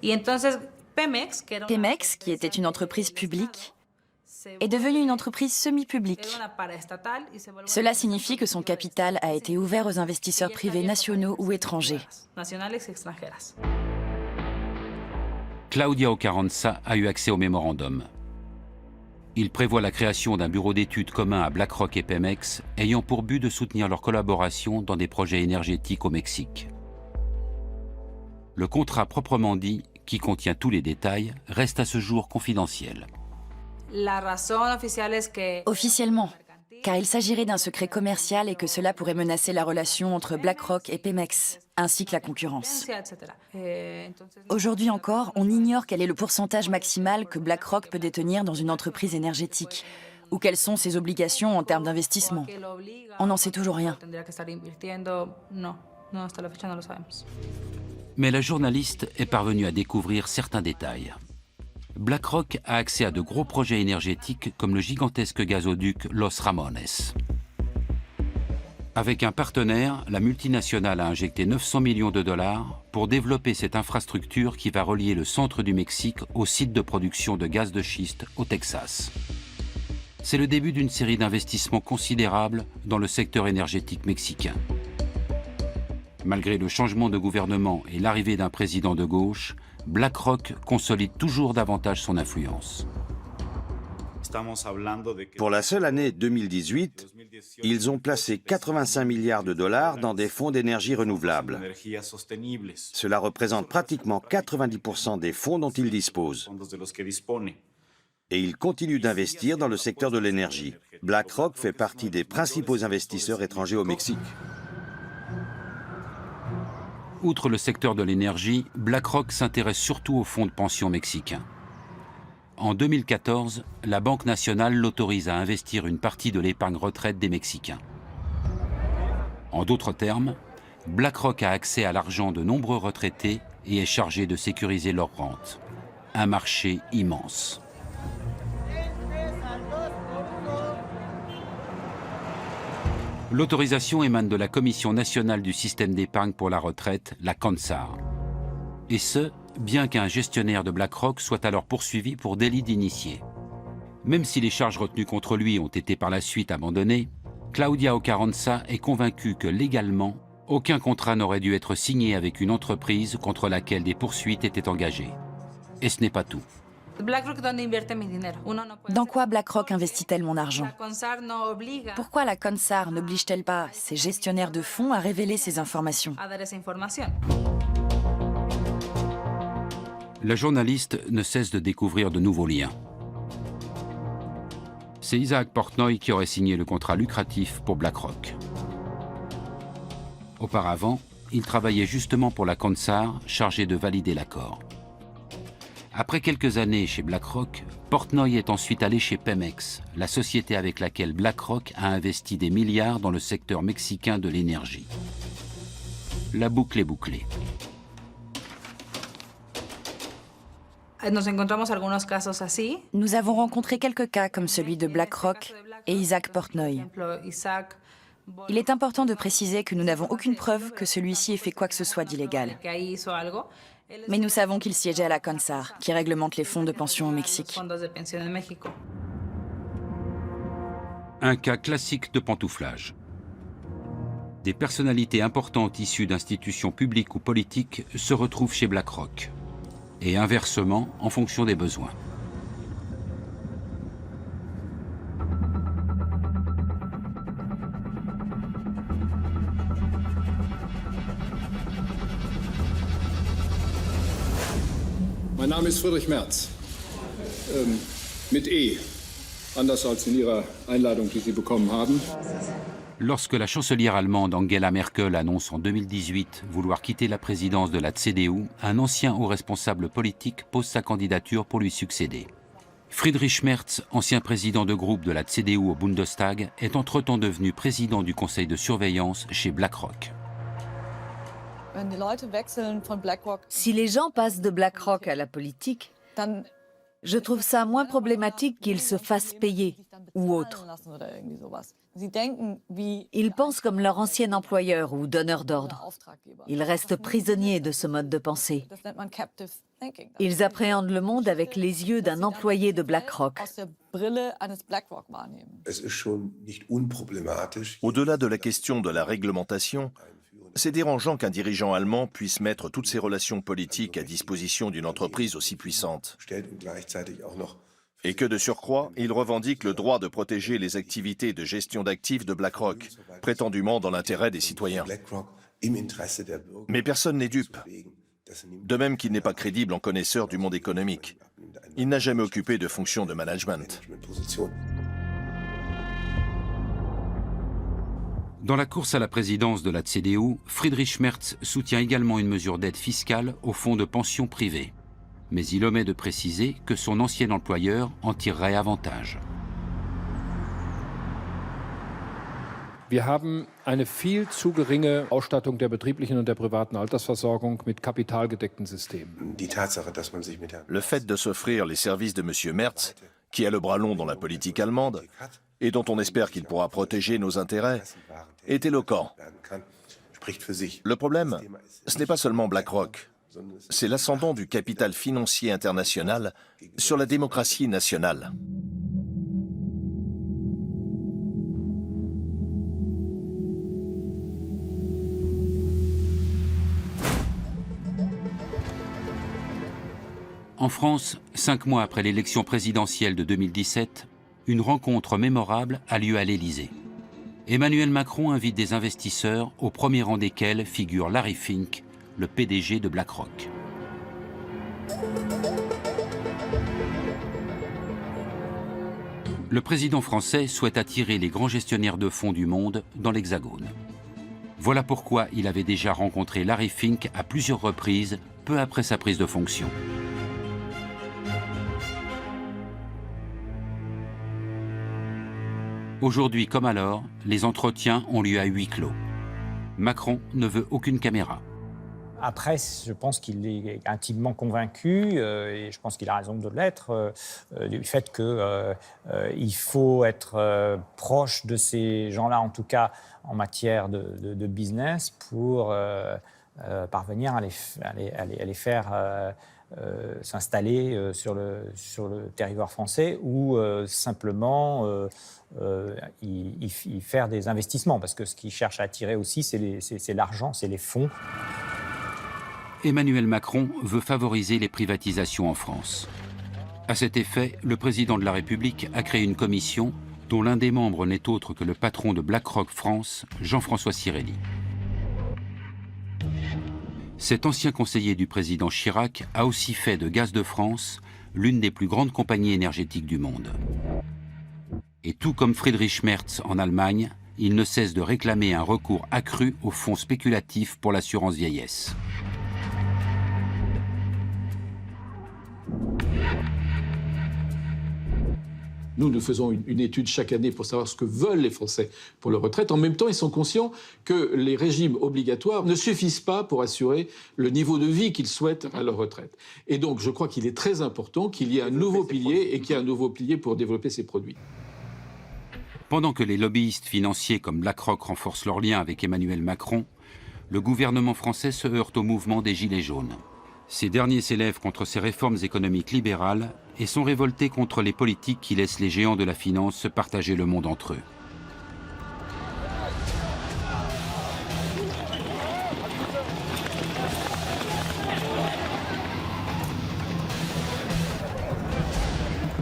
Y entonces Pemex, qui était une entreprise publique, est devenue une entreprise semi-publique. Cela signifie que son capital a été ouvert aux investisseurs privés nationaux ou étrangers. Claudia Ocarranza a eu accès au mémorandum. Il prévoit la création d'un bureau d'études commun à BlackRock et Pemex, ayant pour but de soutenir leur collaboration dans des projets énergétiques au Mexique. Le contrat proprement dit, qui contient tous les détails, reste à ce jour confidentiel. Officiellement, car il s'agirait d'un secret commercial et que cela pourrait menacer la relation entre BlackRock et Pemex, ainsi que la concurrence. Aujourd'hui encore, on ignore quel est le pourcentage maximal que BlackRock peut détenir dans une entreprise énergétique, ou quelles sont ses obligations en termes d'investissement. On n'en sait toujours rien. Mais la journaliste est parvenue à découvrir certains détails. BlackRock a accès à de gros projets énergétiques comme le gigantesque gazoduc Los Ramones. Avec un partenaire, la multinationale a injecté 900 millions de dollars pour développer cette infrastructure qui va relier le centre du Mexique au site de production de gaz de schiste au Texas. C'est le début d'une série d'investissements considérables dans le secteur énergétique mexicain. Malgré le changement de gouvernement et l'arrivée d'un président de gauche, BlackRock consolide toujours davantage son influence. Pour la seule année 2018, ils ont placé 85 milliards de dollars dans des fonds d'énergie renouvelable. Cela représente pratiquement 90% des fonds dont ils disposent. Et ils continuent d'investir dans le secteur de l'énergie. BlackRock fait partie des principaux investisseurs étrangers au Mexique. Outre le secteur de l'énergie, BlackRock s'intéresse surtout aux fonds de pension mexicains. En 2014, la Banque nationale l'autorise à investir une partie de l'épargne retraite des Mexicains. En d'autres termes, BlackRock a accès à l'argent de nombreux retraités et est chargé de sécuriser leur rente. Un marché immense. L'autorisation émane de la Commission nationale du système d'épargne pour la retraite, la CONSAR. Et ce, bien qu'un gestionnaire de BlackRock soit alors poursuivi pour délit d'initié. Même si les charges retenues contre lui ont été par la suite abandonnées, Claudia Ocarranza est convaincue que légalement, aucun contrat n'aurait dû être signé avec une entreprise contre laquelle des poursuites étaient engagées. Et ce n'est pas tout. Dans quoi BlackRock investit-elle mon argent? Pourquoi la CONSAR n'oblige-t-elle pas ses gestionnaires de fonds à révéler ces informations? La journaliste ne cesse de découvrir de nouveaux liens. C'est Isaac Portnoy qui aurait signé le contrat lucratif pour BlackRock. Auparavant, il travaillait justement pour la CONSAR, chargée de valider l'accord. Après quelques années chez BlackRock, Portnoy est ensuite allé chez Pemex, la société avec laquelle BlackRock a investi des milliards dans le secteur mexicain de l'énergie. La boucle est bouclée. Nous avons rencontré quelques cas comme celui de BlackRock et Isaac Portnoy. Il est important de préciser que nous n'avons aucune preuve que celui-ci ait fait quoi que ce soit d'illégal. Mais nous savons qu'il siégeait à la CONSAR, qui réglemente les fonds de pension au Mexique. Un cas classique de pantouflage. Des personnalités importantes issues d'institutions publiques ou politiques se retrouvent chez BlackRock. Et inversement, en fonction des besoins. Mein Name ist Friedrich Merz, mit E, anders als in Ihrer Einladung, die Sie bekommen haben. Lorsque la chancelière allemande Angela Merkel annonce en 2018 vouloir quitter la présidence de la CDU, un ancien haut responsable politique pose sa candidature pour lui succéder. Friedrich Merz, ancien président de groupe de la CDU au Bundestag, est entre-temps devenu président du conseil de surveillance chez BlackRock. Si les gens passent de BlackRock à la politique, je trouve ça moins problématique qu'ils se fassent payer ou autre. Ils pensent comme leur ancien employeur ou donneur d'ordre. Ils restent prisonniers de ce mode de pensée. Ils appréhendent le monde avec les yeux d'un employé de BlackRock. Au-delà de la question de la réglementation, c'est dérangeant qu'un dirigeant allemand puisse mettre toutes ses relations politiques à disposition d'une entreprise aussi puissante. Et que de surcroît, il revendique le droit de protéger les activités de gestion d'actifs de BlackRock, prétendument dans l'intérêt des citoyens. Mais personne n'est dupe. De même qu'il n'est pas crédible en connaisseur du monde économique. Il n'a jamais occupé de fonction de management. Dans la course à la présidence de la CDU, Friedrich Merz soutient également une mesure d'aide fiscale aux fonds de pension privés. Mais il omet de préciser que son ancien employeur en tirerait avantage. Wir haben eine viel zu geringe Ausstattung der betrieblichen und der privaten Altersversorgung mit kapitalgedeckten Systemen. Le fait de s'offrir les services de M. Merz, qui a le bras long dans la politique allemande, et dont on espère qu'il pourra protéger nos intérêts, est éloquent. Le problème, ce n'est pas seulement BlackRock, c'est l'ascendant du capital financier international sur la démocratie nationale. En France, 5 mois après l'élection présidentielle de 2017, une rencontre mémorable a lieu à l'Élysée. Emmanuel Macron invite des investisseurs, au premier rang desquels figure Larry Fink, le PDG de BlackRock. Le président français souhaite attirer les grands gestionnaires de fonds du monde dans l'Hexagone. Voilà pourquoi il avait déjà rencontré Larry Fink à plusieurs reprises, peu après sa prise de fonction. Aujourd'hui comme alors, les entretiens ont lieu à huis clos. Macron ne veut aucune caméra. Après, je pense qu'il est intimement convaincu, et je pense qu'il a raison de l'être, du fait qu'il faut être proche de ces gens-là, en tout cas en matière de business, pour parvenir à les faire s'installer sur le territoire français ou simplement y faire des investissements. Parce que ce qu'ils cherchent à attirer aussi, c'est l'argent, c'est les fonds. Emmanuel Macron veut favoriser les privatisations en France. À cet effet, le président de la République a créé une commission dont l'un des membres n'est autre que le patron de BlackRock France, Jean-François Cirelli. Cet ancien conseiller du président Chirac a aussi fait de Gaz de France l'une des plus grandes compagnies énergétiques du monde. Et tout comme Friedrich Merz en Allemagne, il ne cesse de réclamer un recours accru aux fonds spéculatifs pour l'assurance vieillesse. Nous faisons une étude chaque année pour savoir ce que veulent les Français pour leur retraite. En même temps, ils sont conscients que les régimes obligatoires ne suffisent pas pour assurer le niveau de vie qu'ils souhaitent à leur retraite. Et donc, je crois qu'il est très important qu'il y ait un nouveau pilier et qu'il y ait un nouveau pilier pour développer ces produits. Pendant que les lobbyistes financiers comme BlackRock renforcent leurs liens avec Emmanuel Macron, le gouvernement français se heurte au mouvement des Gilets jaunes. Ces derniers s'élèvent contre ces réformes économiques libérales et sont révoltés contre les politiques qui laissent les géants de la finance se partager le monde entre eux.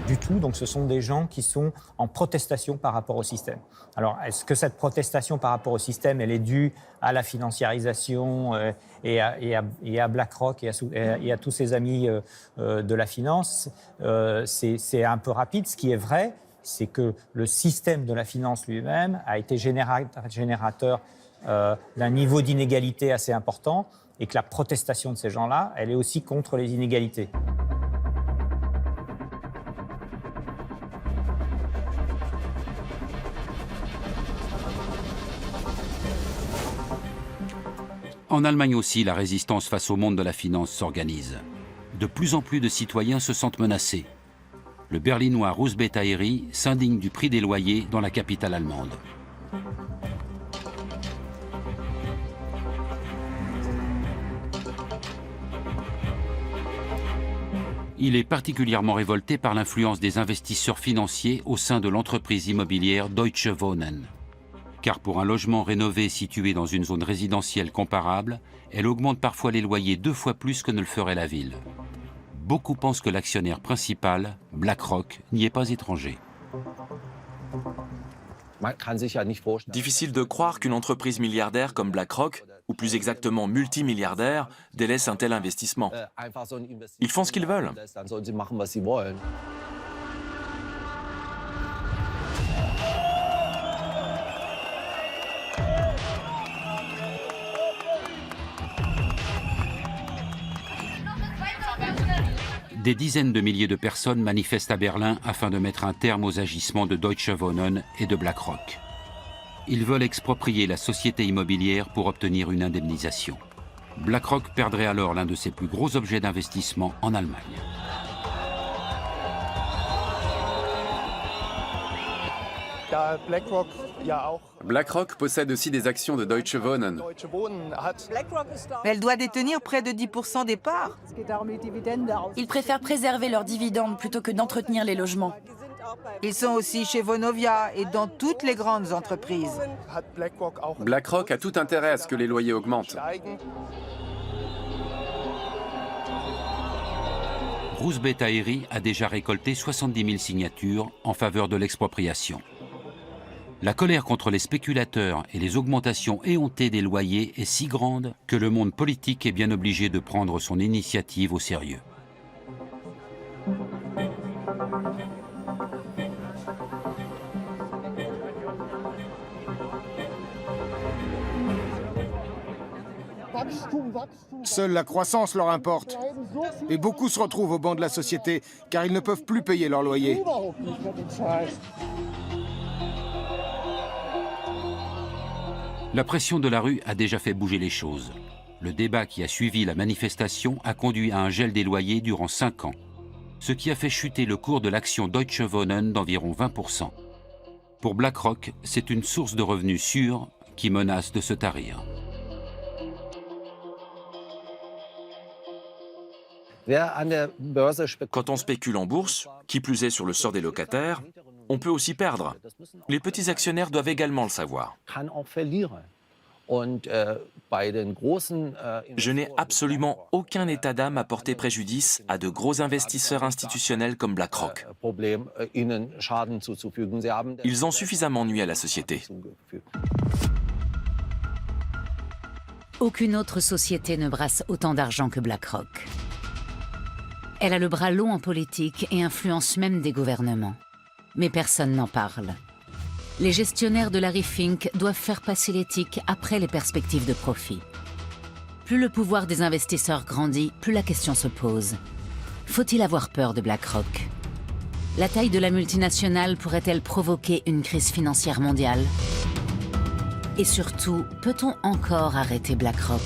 Du tout, donc ce sont des gens qui sont en protestation par rapport au système. Alors, est-ce que cette protestation par rapport au système, elle est due à la financiarisation et à BlackRock et à tous ses amis de la finance? C'est un peu rapide. Ce qui est vrai, c'est que le système de la finance lui-même a été générateur d'un niveau d'inégalité assez important et que la protestation de ces gens-là, elle est aussi contre les inégalités. En Allemagne aussi, la résistance face au monde de la finance s'organise. De plus en plus de citoyens se sentent menacés. Le berlinois Russ Bettairy s'indigne du prix des loyers dans la capitale allemande. Il est particulièrement révolté par l'influence des investisseurs financiers au sein de l'entreprise immobilière Deutsche Wohnen. Car pour un logement rénové situé dans une zone résidentielle comparable, elle augmente parfois les loyers 2 fois plus que ne le ferait la ville. Beaucoup pensent que l'actionnaire principal, BlackRock, n'y est pas étranger. Difficile de croire qu'une entreprise milliardaire comme BlackRock, ou plus exactement multimilliardaire, délaisse un tel investissement. Ils font ce qu'ils veulent. Des dizaines de milliers de personnes manifestent à Berlin afin de mettre un terme aux agissements de Deutsche Wohnen et de BlackRock. Ils veulent exproprier la société immobilière pour obtenir une indemnisation. BlackRock perdrait alors l'un de ses plus gros objets d'investissement en Allemagne. BlackRock possède aussi des actions de Deutsche Wohnen. Mais elle doit détenir près de 10% des parts. Ils préfèrent préserver leurs dividendes plutôt que d'entretenir les logements. Ils sont aussi chez Vonovia et dans toutes les grandes entreprises. BlackRock a tout intérêt à ce que les loyers augmentent. Russ Bettairy a déjà récolté 70 000 signatures en faveur de l'expropriation. La colère contre les spéculateurs et les augmentations éhontées des loyers est si grande que le monde politique est bien obligé de prendre son initiative au sérieux. Seule la croissance leur importe. Et beaucoup se retrouvent au banc de la société car ils ne peuvent plus payer leur loyer. La pression de la rue a déjà fait bouger les choses. Le débat qui a suivi la manifestation a conduit à un gel des loyers durant 5 ans, ce qui a fait chuter le cours de l'action Deutsche Wohnen d'environ 20%. Pour BlackRock, c'est une source de revenus sûre qui menace de se tarir. Quand on spécule en bourse, qui plus est sur le sort des locataires, on peut aussi perdre. Les petits actionnaires doivent également le savoir. Je n'ai absolument aucun état d'âme à porter préjudice à de gros investisseurs institutionnels comme BlackRock. Ils ont suffisamment nui à la société. Aucune autre société ne brasse autant d'argent que BlackRock. Elle a le bras long en politique et influence même des gouvernements. Mais personne n'en parle. Les gestionnaires de Larry Fink doivent faire passer l'éthique après les perspectives de profit. Plus le pouvoir des investisseurs grandit, plus la question se pose. Faut-il avoir peur de BlackRock ? La taille de la multinationale pourrait-elle provoquer une crise financière mondiale? Et surtout, peut-on encore arrêter BlackRock?